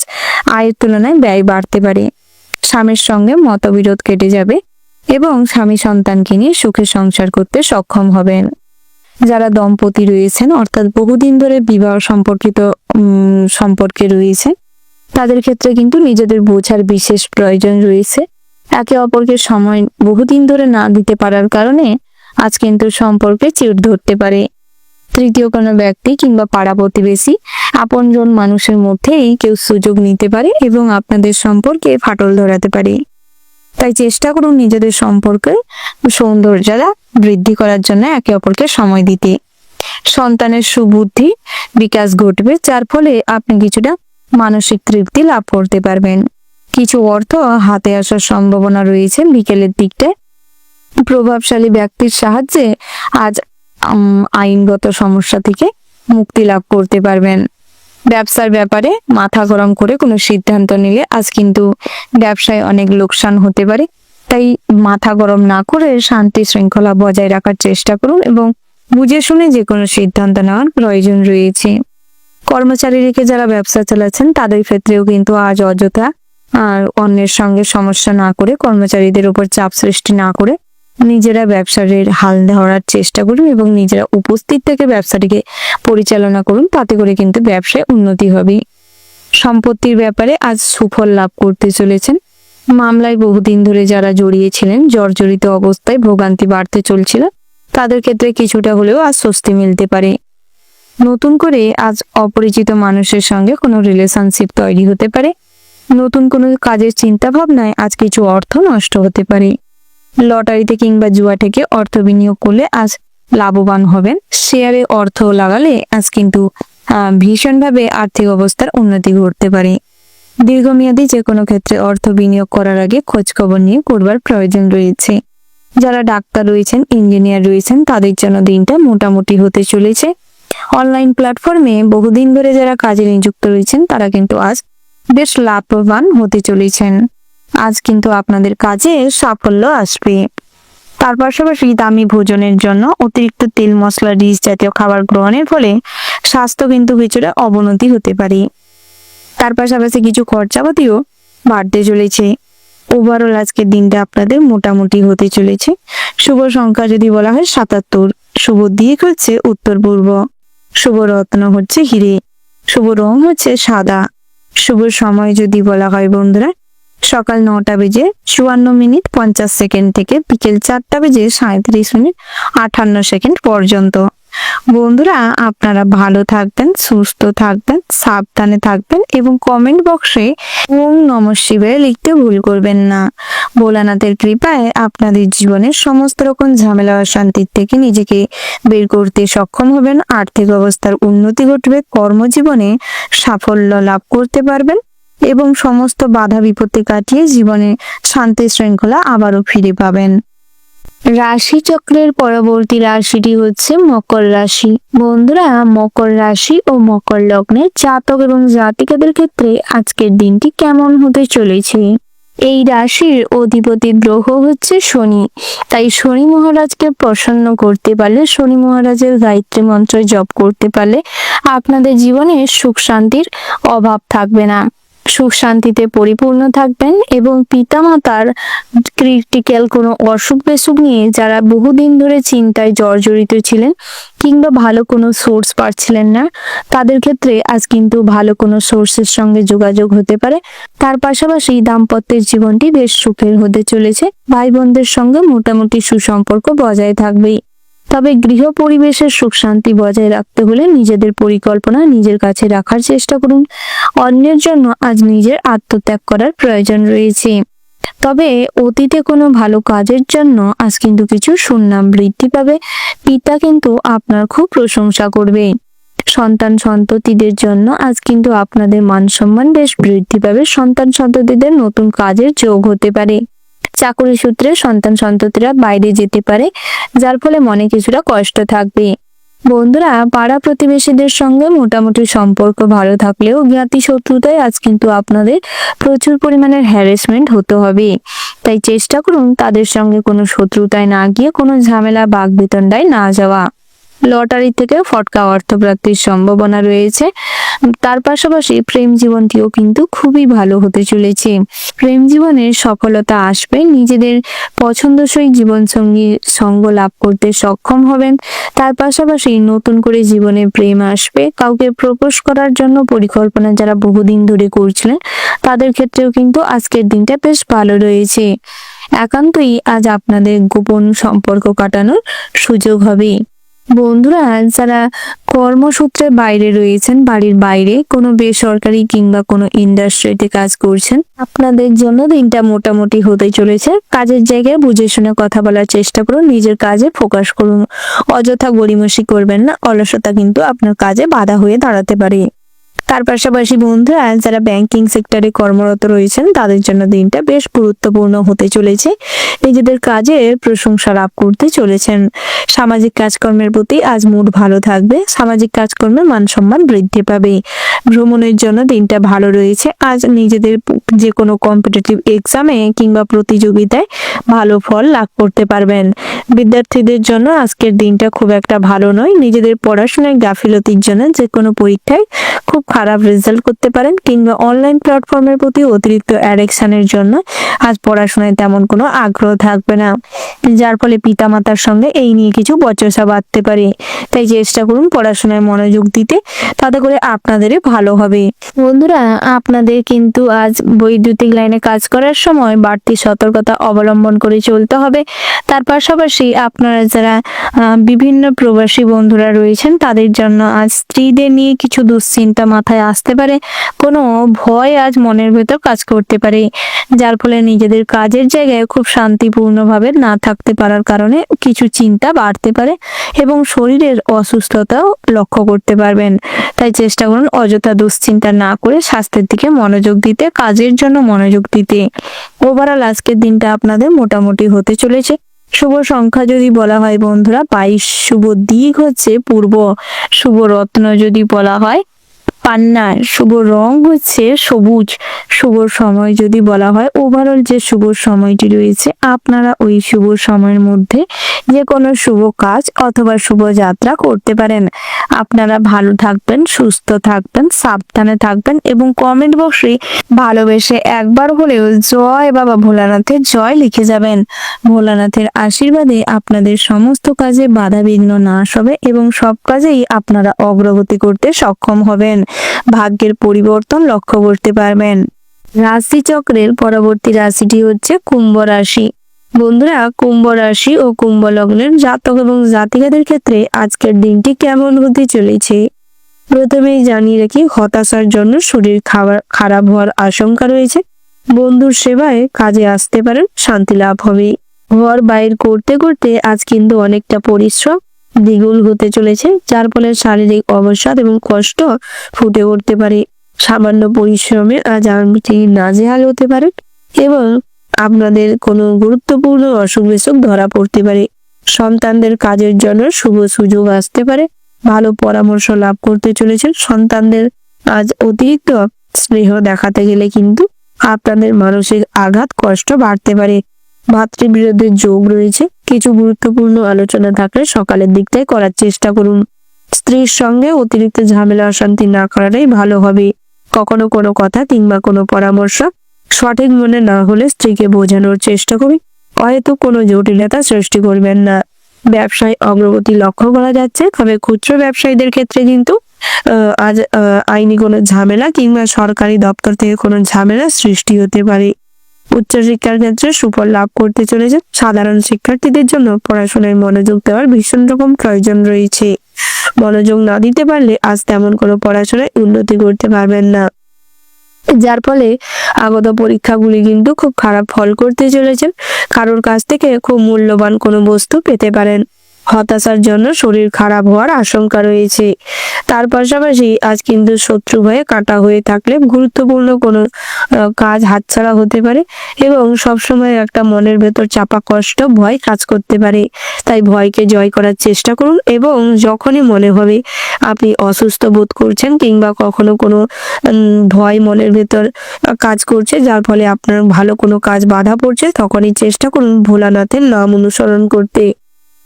আয়ের তুলনায় ব্যয় বাড়তে পারে। স্বামীর সঙ্গে মতবিরোধ কেটে যাবে এবং স্বামী সন্তানকে নিয়ে সুখে সংসার করতে সক্ষম হবেন। যারা দম্পতি রয়েছেন, অর্থাৎ বহুদিন ধরে বিবাহ সম্পর্কিত সম্পর্কে রয়েছে, তাদের ক্ষেত্রে কিন্তু নিজেদের বোঝার বিশেষ প্রয়োজন রয়েছে। একে অপরকে সময় বহুদিন ধরে না দিতে পারার কারণে আজ কিন্তু সম্পর্কে চিড় ধরতে পারে। তৃতীয় কোনো ব্যক্তি কিংবা পাড়া প্রতিবেশী, আপনজন মানুষের মধ্যেই কেউ সুযোগ নিতে পারে এবং আপনাদের সম্পর্কে ফাটল ধরাতে পারে। তাই চেষ্টা করুন নিজেদের সম্পর্কে সৌন্দর্যতা বৃদ্ধি করার জন্য একে অপরকে সময় দিতে। সন্তানের সুবুদ্ধি বিকাশ ঘটবে, যার ফলে আপনি কিছুটা মানসিক তৃপ্তি লাভ করতে পারবেন। কিছু অর্থ হাতে আসার সম্ভাবনা রয়েছে বিকেলের দিকটায়। প্রভাবশালী ব্যক্তির সাহায্যে আজ আইনগত সমস্যা থেকে মুক্তি লাভ করতে পারবেন। ব্যবসার ব্যাপারে মাথা গরম করে কোনো সিদ্ধান্ত নিলে আজ কিন্তু ব্যবসায় অনেক লোকসান হতে পারে। তাই মাথা গরম না করে শান্তি শৃঙ্খলা বজায় রাখার চেষ্টা করুন এবং বুঝে শুনে যে কোনো সিদ্ধান্ত নেওয়ার প্রয়োজন রয়েছে। কর্মচারী রেখে যারা ব্যবসা চালাচ্ছেন তাদের ক্ষেত্রেও কিন্তু আজ অযথা আর অন্যের সঙ্গে সমস্যা না করে, কর্মচারীদের উপর চাপ সৃষ্টি না করে নিজেরা ব্যবসার হাল ধরার চেষ্টা করুন এবং নিজেরা উপস্থিত থেকে ব্যবসাটিকে পরিচালনা করুন। তাতে করে কিন্তু ব্যবসায় উন্নতি হবে। সম্পত্তির ব্যাপারে আজ সুফল লাভ করতে চলেছেন। মামলায় বহুদিন ধরে যারা জড়িয়েছিলেন, জর্জরিত অবস্থায় ভোগান্তি বাড়তে চলছিল, তাদের ক্ষেত্রে কিছুটা হলেও আজ স্বস্তি মিলতে পারে। নতুন করে আজ অপরিচিত মানুষের সঙ্গে কোনো রিলেশনশিপ তৈরি হতে পারে। নতুন কোনো কাজের চিন্তা ভাবনায় আজ কিছু অর্থ নষ্ট হতে পারে। লটারিতে কিংবা জুয়া থেকে অর্থ বিনিয়োগ করলে আজ লাভবান হবেন। শেয়ারে অর্থ লাগালে আজ কিন্তু ভীষণভাবে আর্থিক অবস্থার উন্নতি ঘটতে পারে। দীর্ঘমেয়াদী যে কোনো ক্ষেত্রে অর্থ বিনিয়োগ করার আগে খোঁজ খবর নিয়ে করবার প্রয়োজন রয়েছে। যারা ডাক্তার রয়েছেন, ইঞ্জিনিয়ার রয়েছেন, তাদের জন্য দিনটা মোটামুটি হতে চলেছে। অনলাইন প্ল্যাটফর্মে বহুদিন ধরে যারা কাজে নিযুক্ত রয়েছেন তারা কিন্তু আজ বেশ লাভবান হতে চলেছেন। আজ কিন্তু আপনাদের কাজে সাফল্য আসবে। তার পাশাপাশি দামি ভোজনের জন্য অতিরিক্ত তেল মশলা রিচ জাতীয় খাবার গ্রহণের ফলে স্বাস্থ্য কিন্তু কিছুটা অবনতি হতে পারে। তার পাশাপাশি কিছু খরচাপাতিও বাড়তে চলেছে। ওভারঅল আজকের দিনটা আপনাদের মোটামুটি হতে চলেছে। শুভ সংখ্যা যদি বলা হয় 77, শুভ দিক হচ্ছে উত্তর পূর্ব, শুভ রত্ন হচ্ছে হিরে, শুভ রং হচ্ছে সাদা। শুভ সময় যদি বলা হয় বন্ধুরা সকাল 9টা বেজে 54 মিনিট 50 সেকেন্ড থেকে বিকেল 4টা বেজে 37 মিনিট 58 সেকেন্ড পর্যন্ত। বন্ধুরা আপনারা ভালো থাকবেন, সুস্থ থাকবেন, সাবধানে থাকবেন এবং কমেন্ট বক্সে ওম নমঃ শিবায় লিখতে ভুল করবেন না। ভোলানাথের কৃপায় আপনাদের জীবনের সমস্ত রকম ঝামেলা অশান্তির থেকে নিজেকে বের করতে সক্ষম হবেন। আর্থিক অবস্থার উন্নতি ঘটবে, কর্মজীবনে সাফল্য লাভ করতে পারবেন এবং সমস্ত বাধা বিপত্তি কাটিয়ে জীবনে শান্তি শৃঙ্খলা আবারও ফিরে পাবেন। রাশি চক্রের পরবর্তী রাশিটি হচ্ছে মকর রাশি। বন্ধুরা মকর রাশি ও মকর লগ্নের জাতক এবং জাতিকাদের ক্ষেত্রে আজকের দিনটি কেমন হতে চলেছে? এই রাশির অধিপতি গ্রহ হচ্ছে শনি। তাই শনি মহারাজকে প্রসন্ন করতে পারলে, শনি মহারাজের গায়ত্রী মন্ত্র জপ করতে পারলে আপনাদের জীবনে সুখ শান্তির অভাব থাকবে না। সুখ শান্তিতে পরিপূর্ণ থাকবেন এবং পিতামাতার ক্রিটিক্যাল কোনো অসুখ বিসুখ নিয়ে যারা বহুদিন ধরে চিন্তায় জর্জরিত ছিলেন কিংবা ভালো কোনো সোর্স পাচ্ছিলেন না, তাদের ক্ষেত্রে আজ কিন্তু ভালো কোনো সোর্সের সঙ্গে যোগাযোগ হতে পারে। তার পাশাপাশি দাম্পত্যের জীবনটি বেশ সুখের হতে চলেছে। ভাই বোনদের সঙ্গে মোটামুটি সুসম্পর্ক বজায় থাকবে। তবে গৃহ পরিবেশের সুখ শান্তি বজায় রাখতে হলে নিজেদের পরিকল্পনা নিজের কাছে রাখার চেষ্টা করুন। অন্যের জন্য আজ নিজের আত্মত্যাগ করার প্রয়োজন রয়েছে। তবে অতীতে কোনো ভালো কাজের জন্য আজ কিন্তু কিছু সুনাম বৃদ্ধি পাবে। পিতা কিন্তু আপনার খুব প্রশংসা করবে। সন্তান সন্ততিদের জন্য আজ কিন্তু আপনাদের মান সম্মান বেশ বৃদ্ধি পাবে। সন্তান সন্ততিদের নতুন কাজের যোগ হতে পারে। চাকরি সূত্রে সন্তান সন্ততিরা বাইরে যেতে পারে, যার ফলে মনে কিছুটা কষ্ট থাকবে। বন্ধুরা পাড়া প্রতিবেশীদের সঙ্গে মোটামুটি সম্পর্ক ভালো থাকলেও জ্ঞাতি শত্রুতায় আজ কিন্তু আপনাদের প্রচুর পরিমাণের হ্যারাসমেন্ট হতে হবে। তাই চেষ্টা করুন তাদের সঙ্গে কোনো শত্রুতায় না গিয়ে কোনো ঝামেলা বাগবিতণ্ডায় না যাওয়া। লটারি থেকে ফটকা অর্থপ্রাপ্তির সম্ভাবনা রয়েছে। তার পাশাপাশি প্রেম জীবনটিও কিন্তু খুবই ভালো হতে চলেছে। প্রেম জীবনের সফলতা আসবে। নিজেদের পছন্দসই জীবনসঙ্গী সঙ্গ লাভ করতে সক্ষম হবেন। তার পাশাপাশি নতুন করে জীবনে প্রেম আসবে। কাউকে প্রপোজ করার জন্য পরিকল্পনা যারা বহুদিন ধরে করছিলেন তাদের ক্ষেত্রেও কিন্তু আজকের দিনটা বেশ ভালো রয়েছে। একান্তই আজ আপনাদের গোপন সম্পর্ক কাটানোর সুযোগ হবে। বন্ধুরা যারা কর্মসূত্রে বাইরে রয়েছেন, বাড়ির বাইরে কোনো বেসরকারি কিংবা কোনো ইন্ডাস্ট্রিতে কাজ করছেন, আপনাদের জন্য দিনটা মোটামুটি হতে চলেছে। কাজের জায়গায় বুঝে শুনে কথা বলার চেষ্টা করুন, নিজের কাজে ফোকাস করুন। অযথা গড়িমসি করবেন না, অলসতা কিন্তু আপনার কাজে বাধা হয়ে দাঁড়াতে পারে। তার পাশাপাশি বন্ধুরা যারা ব্যাংকিং সেক্টরে কর্মরত রয়েছেন তাদের জন্য দিনটা বেশ গুরুত্বপূর্ণ হতে চলেছে। নিজেদের কাজের প্রশংসা লাভ করতে চলেছেন। সামাজিক কাজকর্মের প্রতি আজ মুড ভালো থাকবে। সামাজিক কাজকর্মের মান সম্মান বৃদ্ধি পাবে। ভ্রমণের জন্য দিনটা ভালো রয়েছে। আজ নিজেদের যে কোনো কম্পিটিটিভ এক্সামে কিংবা প্রতিযোগিতায় ভালো ফল লাভ করতে পারবেন। বিদ্যার্থীদের জন্য আজকের দিনটা খুব একটা ভালো নয়। নিজেদের পড়াশোনায় গাফিলতির জন্য যে কোনো পরীক্ষায় খুব খারাপ রেজাল্ট করতে পারেন, কিংবা অনলাইন প্ল্যাটফর্মের প্রতি অতিরিক্ত অ্যাডিকশনের জন্য আজ পড়াশোনায় তেমন কোনো আগ্রহ থাকবে না, যার ফলে পিতামাতার সঙ্গে এই নিয়ে কিছু বচসা বাঁধতে পারে। তাই চেষ্টা করুন পড়াশোনায় মনোযোগ দিতে, তাতে করে আপনাদেরই ভালো হবে। বন্ধুরা, আপনাদের কিন্তু আজ বৈদ্যুতিক লাইনে কাজ করার সময় বাড়তি সতর্কতা অবলম্বন করে চলতে হবে। তার পাশাপাশি আপনারা যারা বিভিন্ন প্রবাসী বন্ধুরা রয়েছেন, তাদের জন্য আজ স্ত্রীদের নিয়ে কিছু দুশ্চিন্তা মাথায় আসতে পারে, কোনো ভয় আজ মনের ভেতর কাজ করতে পারে, যার ফলে নিজেদের কাজের জায়গায় খুব শান্তিপূর্ণভাবে না থাকতে পারার কারণে কিছু চিন্তা বাড়তে পারে এবং শরীরের অসুস্থতাও লক্ষ্য করতে পারবেন। তাই চেষ্টা করুন অযথা দুশ্চিন্তা না করে স্বাস্থ্যের দিকে মনোযোগ দিতে, কাজের জন্য মনোযোগ দিতে। ওভারঅল আজকের দিনটা আপনাদের মোটামুটি হতে চলেছে। শুভ সংখ্যা যদি বলা হয় বন্ধুরা 22, শুভ দিক হচ্ছে পূর্ব, শুভ রত্ন যদি বলা হয় পান্না, শুভ রং হচ্ছে সবুজ, শুভ সময় যদি বলা হয়, ওভারঅল যে শুভ সময়টি রয়েছে আপনারা ওই শুভ সময়ের মধ্যে যে কোনো শুভ কাজ অথবা শুভ যাত্রা করতে পারেন। আপনারা ভালো থাকবেন, সুস্থ থাকবেন, সাবধানে থাকবেন এবং কমেন্ট বক্সে ভালোবেসে একবার হলেও জয় বাবা ভোলানাথের জয় লিখে যাবেন। ভোলানাথের আশীর্বাদে আপনাদের সমস্ত কাজে বাধা বিঘ্ন নাশ হবে এবং সব কাজেই আপনারা অগ্রগতি করতে সক্ষম হবেন, ভাগ্যের পরিবর্তন লক্ষ্য করতে পারবেন। রাশিচক্রের পরবর্তী রাশিটি হচ্ছে কুম্ভ রাশি। বন্ধুরা, কুম্ভ রাশি ও কুম্ভ লগ্নের জাতক এবং জাতিকাদের ক্ষেত্রে আজকের দিনটি কেমন হতে চলেছে প্রথমেই জানিয়ে রাখি, হতাশার জন্য শরীর খারাপ হওয়ার আশঙ্কা রয়েছে। বন্ধুর সেবায় কাজে আসতে পারেন, শান্তি লাভ হবে। ঘর বাইর করতে করতে আজ কিন্তু অনেকটা পরিশ্রম দ্বিগুণ হতে চলেছে, যার ফলে শারীরিক অবসাদ এবং কষ্ট ফুটে উঠতে পারে। সামান্য পরিশ্রমে আজ আপনি নাজেহাল হতে পারেন এবং আপনাদের কোনো গুরুত্বপূর্ণ অসুখ বিসুখ ধরা পড়তে পারে। সন্তানদের কাজের জন্য শুভ সুযোগ আসতে পারে, ভালো পরামর্শ লাভ করতে চলেছেন। সন্তানদের আজ অতিরিক্ত স্নেহ দেখাতে গেলে কিন্তু আপনাদের মানসিক আঘাত কষ্ট বাড়তে পারে। ভাতৃবিরোধের যোগ রয়েছে, কিছু গুরুত্বপূর্ণ আলোচনা থাকলে সকালের দিকটাই করার চেষ্টা করুন। স্ত্রীর সঙ্গে অতিরিক্ত ঝামেলা অশান্তি না করাটাই ভালো হবে। কখনো কোনো কথা কিংবা কোনো পরামর্শ সঠিক মনে না হলে স্ত্রীকে বোঝানোর চেষ্টা করুন, হয়তো কোনো জটিলতা সৃষ্টি করবেন না। ব্যবসায় অগ্রগতি লক্ষ্য করা যাচ্ছে, তবে ক্ষুদ্র ব্যবসায়ীদের ক্ষেত্রে কিন্তু আজ আইনি কোনো ঝামেলা কিংবা সরকারি দপ্তর থেকে কোনো ঝামেলা সৃষ্টি হতে পারে। উচ্চশিক্ষার ক্ষেত্রে সুফল লাভ করতে চলেছে। সাধারণ শিক্ষার্থীদের জন্য পড়াশোনায় মনোযোগ দেওয়ার ভীষণ রকম প্রয়োজন রয়েছে। মনোযোগ না দিতে পারলে আজ তেমন কোনো পড়াশোনায় উন্নতি করতে পারবেন না, যার ফলে আগত পরীক্ষাগুলি কিন্তু খুব খারাপ ফল করতে চলেছেন। কারোর কাছ থেকে খুব মূল্যবান কোনো বস্তু পেতে পারেন। হতাশার জন্য শরীর খারাপ হওয়ার আশঙ্কা রয়েছে। তার পাশাপাশি আজ কিন্তু শত্রু হয়ে কাটা হয়ে থাকলে গুরুত্বপূর্ণ কোনো কাজ হাতছাড়া হতে পারে এবং সবসময় একটা মনের ভেতর চাপা কষ্ট ভয় কাজ করতে পারে। তাই ভয়কে জয় করার চেষ্টা করুন এবং যখনই মনে হবে আপনি অসুস্থ বোধ করছেন কিংবা কখনো কোনো ভয় মনের ভেতর কাজ করছে, যার ফলে আপনার ভালো কোনো কাজ বাধা পড়ছে, তখনই চেষ্টা করুন ভোলানাথের নাম অনুসরণ করতে।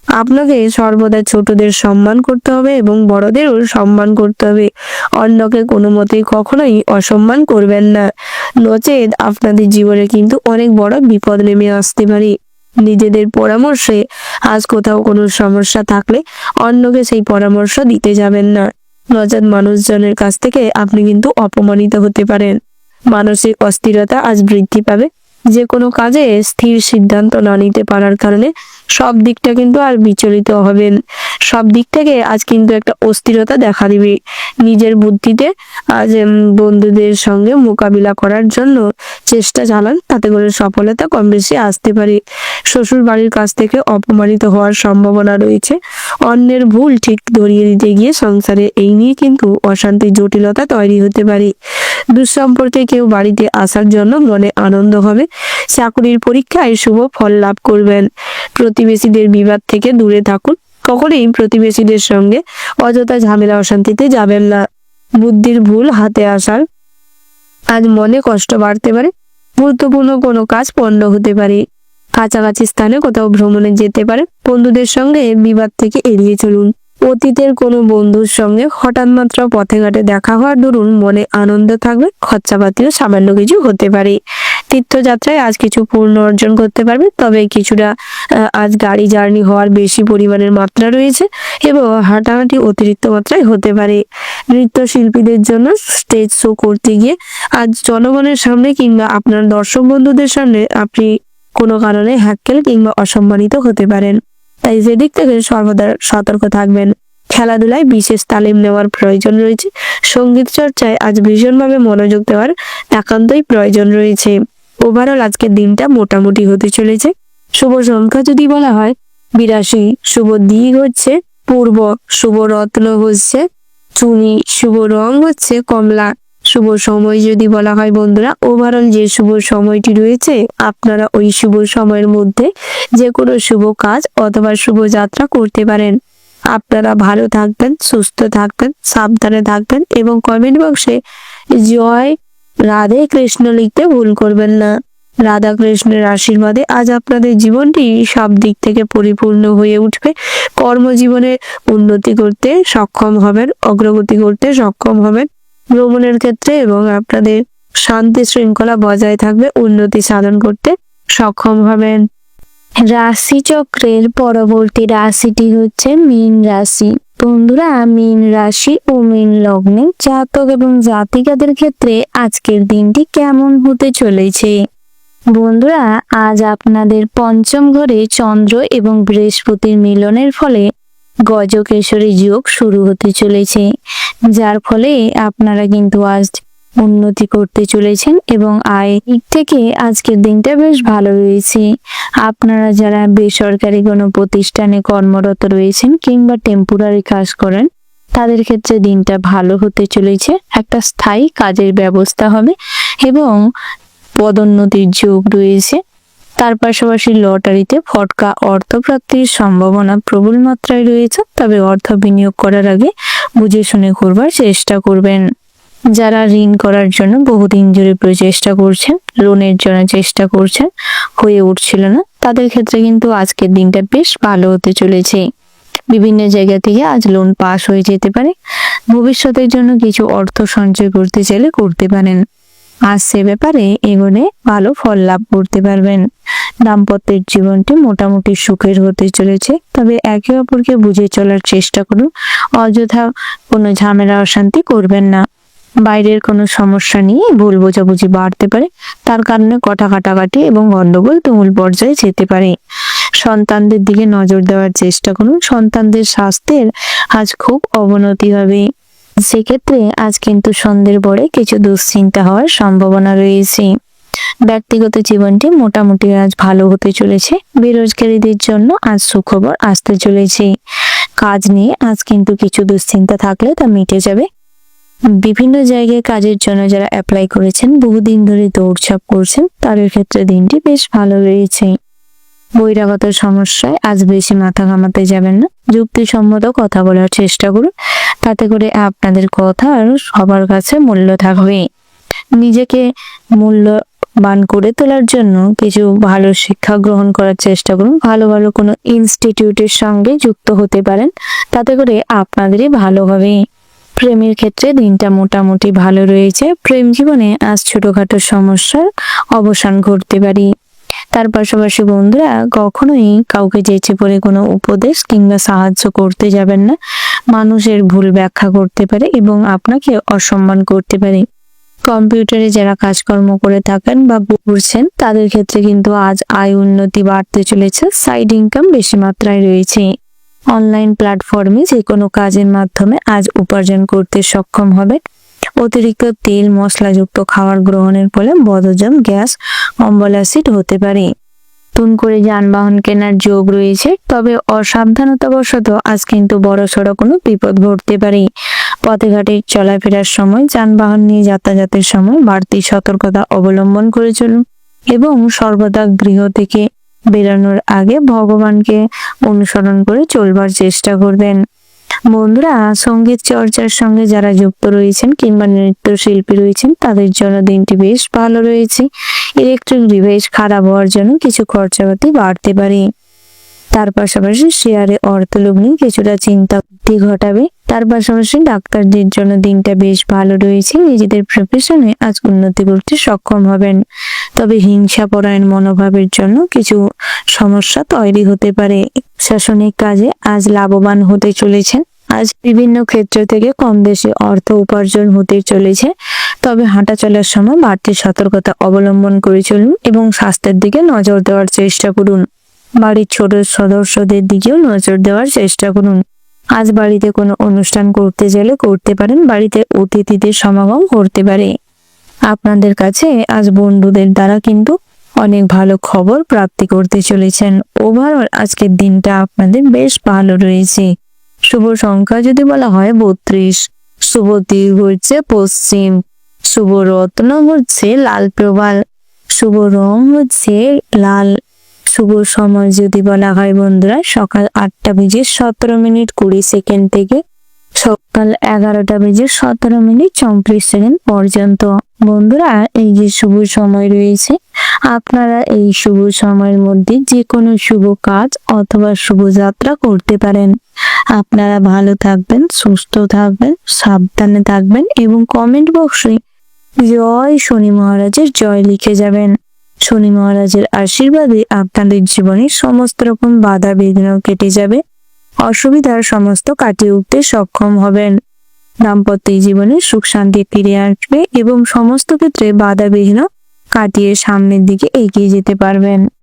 আপনাকে সর্বদা ছোটদের সম্মান করতে হবে এবং বড়দেরও সম্মান করতে হবে। অন্যকে কোনো মতেই কখনোই অসম্মান করবেন না, নচেৎ আপনাদের জীবনে কিন্তু অনেক বড় বিপদ নেমে আসতে পারে। নিজেদের পরামর্শে আজ কোথাও কোনো সমস্যা থাকলে অন্যকে সেই পরামর্শ দিতে যাবেন না, নচেৎ মানুষজনের কাছ থেকে আপনি কিন্তু অপমানিত হতে পারেন। মানসিক অস্থিরতা আজ বৃদ্ধি পাবে। যে কোনো কাজে স্থির সিদ্ধান্ত না নিতে পারার কারণে সব দিকটা কিন্তু আর বিচলিত হবেন। সব দিক থেকে আজ কিন্তু একটা অস্থিরতা দেখা দিবে। নিজের বুদ্ধিতে আজ বন্ধুদের সঙ্গে মোকাবিলা করার জন্য চেষ্টা চালান, তাতে করে সফলতা কম বেশি আসতে পারে। শ্বশুর বাড়ির কাছ থেকে অপমানিত হওয়ার সম্ভাবনা রয়েছে। অন্যের ভুল ঠিক ধরিয়ে দিতে গিয়ে সংসারে এই নিয়ে কিন্তু অশান্তি জটিলতা তৈরি হতে পারে। দুঃসম্পর্কে কেউ বাড়িতে আসার জন্য মনে আনন্দ হবে। চাকরির পরীক্ষায় শুভ ফল লাভ করবেন। প্রতিবেশীদের বিবাদ থেকে দূরে থাকুন, কখনোই প্রতিবেশীদের সঙ্গে অযথা ঝামেলা অশান্তিতে যাবেন না। বুদ্ধির ভুল হাতে আসার আজ মনে কষ্ট বাড়তে পারে। গুরুত্বপূর্ণ কোনো কাজ পণ্ড হতে পারে। কাছাকাছি স্থানে কোথাও ভ্রমণে যেতে পারে। বন্ধুদের সঙ্গে বিবাদ থেকে এড়িয়ে চলুন। অতীতের কোনো বন্ধুর সঙ্গে হঠাৎ মাত্র পথে ঘাটে দেখা হওয়ার দরুন মনে আনন্দ থাকবে, খরচাপাতিও সামান্য কিছু হতে পারে। তীর্থযাত্রায় আজ কিছু পূর্ণ অর্জন করতে পারবে, তবে কিছুটা আজ গাড়ি জার্নি হওয়ার বেশি পরিমাণের মাত্রা রয়েছে এবং হাঁটাহাঁটি অতিরিক্ত মাত্রায় হতে পারে। নৃত্যশিল্পীদের জন্য স্টেজ শো করতে গিয়ে আজ জনগণের সামনে কিংবা আপনার দর্শক বন্ধুদের সামনে আপনি কোনো কারণে হ্যাক্কেল কিংবা অসম্মানিত হতে পারেন, তাই সেদিক থেকে সর্বদা সতর্ক থাকবেন। খেলাধুলায় বিশেষ তালিম নেওয়ার প্রয়োজন রয়েছে। সঙ্গীত চর্চায় আজ ভীষণভাবে মনোযোগ দেওয়ার একান্তই প্রয়োজন রয়েছে। ওভারঅল আজকের দিনটা মোটামুটি হতে চলেছে। শুভ সংখ্যা যদি বলা হয় 82, শুভ দিক হচ্ছে পূর্ব, শুভ রত্ন হচ্ছে চুনি, শুভ রং হচ্ছে কমলা। শুভ সময় যদি বলা হয় বন্ধুরা, ওভারঅল যে শুভ সময়টি রয়েছে আপনারা ওই শুভ সময়ের মধ্যে যে কোনো শুভ কাজ অথবা শুভ যাত্রা করতে পারেন। আপনারা ভালো থাকবেন, সুস্থ থাকবেন, সাবধানে থাকবেন এবং কমেন্ট বক্সে জয় রাধে কৃষ্ণ লিখতে ভুল করবেন না। রাধা কৃষ্ণের আশীর্বাদে আজ আপনাদের জীবনটি সব দিক থেকে পরিপূর্ণ হয়ে উঠবে। কর্মজীবনে উন্নতি করতে সক্ষম হবেন, অগ্রগতি করতে সক্ষম হবেন ভ্রমণের ক্ষেত্রে, এবং আপনাদের শান্তি শৃঙ্খলা বজায় থাকবে, উন্নতি সাধন করতে সক্ষম হবেন। রাশিচক্রের পরবর্তী রাশিটি হচ্ছে মীন রাশি। বন্ধুরা, মীন রাশি ও মীন লগ্নে জাতক এবং জাতিকাদের ক্ষেত্রে আজকের দিনটি কেমন হতে চলেছে? বন্ধুরা, আজ আপনাদের পঞ্চম ঘরে চন্দ্র এবং বৃহস্পতির মিলনের ফলে গজকেশরী যোগ শুরু হতে চলেছে, যার ফলে আপনারা কিন্তু আজ উন্নতি করতে চলেছেন এবং আয় দিক থেকে আজকের দিনটা বেশ ভালো রয়েছে। আপনারা যারা বেসরকারি কোনো প্রতিষ্ঠানে কর্মরত রয়েছেন কিংবা টেম্পোরারি কাজ করেন, তাদের ক্ষেত্রে দিনটা ভালো হতে চলেছে। একটা স্থায়ী কাজের ব্যবস্থা হবে এবং পদোন্নতির যোগ রয়েছে। তার পাশাপাশি লটারিতে ফটকা অর্থপ্রাপ্তির সম্ভাবনা প্রবল মাত্রায় রয়েছে, তবে অর্থ বিনিয়োগ করার আগে বুঝে শুনে করবার চেষ্টা করবেন। যারা ঋণ করার জন্য বহুদিন ধরে প্রচেষ্টা করছেন, লোনের জন্য চেষ্টা করছেন, হয়ে উঠছিল না, তাদের ক্ষেত্রে কিন্তু আজকের দিনটা বেশ ভালো হতে চলেছে। বিভিন্ন জায়গা থেকে আজ লোন পাস হয়ে যেতে পারে। ভবিষ্যতের জন্য কিছু অর্থ সঞ্চয় করতে চাইলে করতে পারেন। আজ সে ব্যাপারে এগোলে ভালো ফল লাভ করতে পারবেন। দাম্পত্যের জীবনটি মোটামুটি সুখের হতে চলেছে, তবে একে অপরকে বুঝে চলার চেষ্টা করুন। অযথা কোনো ঝামেলা অশান্তি করবেন না। বাইরের কোনো সমস্যা নিয়ে ভুল বোঝাবুঝি বাড়তে পারে, তার কারণে কথা কাটাকাটি এবং গন্ডগোল তুমুল পর্যায়ে যেতে পারে। সন্তানদের দিকে নজর দেওয়ার চেষ্টা করুন। সন্তানদের স্বাস্থ্যের আজ খুব অবনতি হবে, সেক্ষেত্রে আজ কিন্তু সন্ধ্যের পরে কিছু দুশ্চিন্তা হওয়ার সম্ভাবনা রয়েছে। ব্যক্তিগত জীবনটি মোটামুটি আজ ভালো হতে চলেছে। বেরোজগারীদের জন্য আজ সুখবর আসতে চলেছে। কাজ নিয়ে আজ কিন্তু কিছু দুশ্চিন্তা থাকলে তা মিটে যাবে। বিভিন্ন জায়গায় কাজের জন্য যারা অ্যাপ্লাই করেছেন, বহুদিন ধরে দৌড়ঝাঁপ করছেন, তাদের ক্ষেত্রে দিনটি বেশ ভালো রয়েছে। বহিরাগত সমস্যায় আজ বেশি মাথা ঘামাতে যাবেন না। যুক্তিসম্মত কথা বলার চেষ্টা করুন, তাতে করে আপনাদের কথা আরো সবার কাছে মূল্য থাকবে। নিজেকে মূল্যবান করে তোলার জন্য কিছু ভালো শিক্ষা গ্রহণ করার চেষ্টা করুন। ভালো ভালো কোনো ইনস্টিটিউটের সঙ্গে যুক্ত হতে পারেন, তাতে করে আপনাদেরই ভালো হবে। প্রেমের ক্ষেত্রে দিনটা মোটামুটি ভালো রয়েছে। প্রেম জীবনে আজ ছোটখাটো সমস্যার অবসান ঘটতে পারে। তার পাশাপাশি বন্ধুরা, কখনোই কাউকে যেচে পড়ে কোনো উপদেশ কিংবা সাহায্য করতে যাবেন না। মানুষের ভুল ব্যাখ্যা করতে পারে এবং আপনাকে অসম্মান করতে পারে। কম্পিউটারে যারা কাজকর্ম করে থাকেন বা করছেন, তাদের ক্ষেত্রে কিন্তু আজ আয় উন্নতি বাড়তে চলেছে। সাইড ইনকাম বেশি মাত্রায় রয়েছে। অনলাইন প্ল্যাটফর্মে যে কোনো কাজের মাধ্যমে আজ উপার্জন করতে সক্ষম হবে। অতিরিক্ত তেল মশলাযুক্ত খাবার গ্রহণের ফলে বদহজম, গ্যাস, অম্বল অ্যাসিড হতে পারে। নতুন করে যানবাহন কেনার যোগ রয়েছে, তবে অসাবধানতাবশত আজ কিন্তু বড়সড় কোনো বিপদ ঘটতে পারে। পথে ঘাটে চলাফেরার সময়, যানবাহন নিয়ে যাতায়াতের সময় বাড়তি সতর্কতা অবলম্বন করে চলুন এবং সর্বদা গৃহ থেকে বেরোনোর আগে ভগবানকে অনুসরণ করে চলবার চেষ্টা করবেন। বন্ধুরা, সঙ্গীত চর্চার সঙ্গে যারা যুক্ত রয়েছেন কিংবা নৃত্যশিল্পী রয়েছেন, তাদের জন্য দিনটি বেশ ভালো রয়েছে। ইলেকট্রিক ডিভাইস খারাপ হওয়ার জন্য কিছু খরচাপাতি বাড়তে পারে। তার পাশাপাশি শেয়ারে অর্থলোভ নিয়ে কিছুটা চিন্তা বুদ্ধি ঘটাবে। তার পাশাপাশি ডাক্তারদের জন্য দিনটা বেশ ভালো রয়েছে, নিজেদের প্রফেশনে আজ উন্নতি করতে সক্ষম হবেন। তবে হিংসাপরায়ণ মনোভাবের জন্য কিছু সমস্যা তৈরি হতে পারে। প্রশাসনিক কাজে আজ লাভবান হতে চলেছেন। আজ বিভিন্ন ক্ষেত্র থেকে কম বেশি অর্থ উপার্জন হতে চলেছে। তবে হাঁটা চলার সময় বাড়তি সতর্কতা অবলম্বন করে চলুন এবং স্বাস্থ্যের দিকে নজর দেওয়ার চেষ্টা করুন। বাড়ির ছোট সদস্যদের দিকেও নজর দেওয়ার চেষ্টা করুন। আজ বাড়িতে কোনো অনুষ্ঠান করতে গেলে করতে পারেন, বাড়িতে অতিথিদের সমাগম করতে পারে। আপনাদের কাছে আজ বন্ধুদের দ্বারা কিন্তু অনেক ভালো খবর প্রাপ্তি করতে চলেছেন। ওভারঅল আজকের দিনটা আপনাদের বেশ ভালো রয়েছে। শুভ সংখ্যা যদি বলা হয় 32, শুভ দিক হচ্ছে পশ্চিম, শুভ রত্ন হচ্ছে লাল প্রবাল, শুভ রং হচ্ছে লাল। শুভ সময় যদি বলা হয় বন্ধুরা সকাল 8:17:20 থেকে সকাল 11:17:34 পর্যন্ত। বন্ধুরা এই যে শুভ সময় রয়েছে, আপনারা এই শুভ সময়ের মধ্যে যে কোনো শুভ কাজ অথবা শুভ যাত্রা করতে পারেন। আপনারা ভালো থাকবেন, সুস্থ থাকবেন, সাবধানে থাকবেন এবং কমেন্ট বক্সে জয় শনি মহারাজের জয় লিখে যাবেন। শনি মহারাজের আশীর্বাদে আপনাদের জীবনে সমস্ত রকম বাধা বিঘ্ন কেটে যাবে, অসুবিধার সমস্ত কাটিয়ে উঠতে সক্ষম হবেন। দাম্পত্য জীবনে সুখ শান্তি ফিরে আসবে এবং সমস্ত ক্ষেত্রে বাধা বিঘ্ন কাটিয়ে সামনের দিকে এগিয়ে যেতে পারবেন।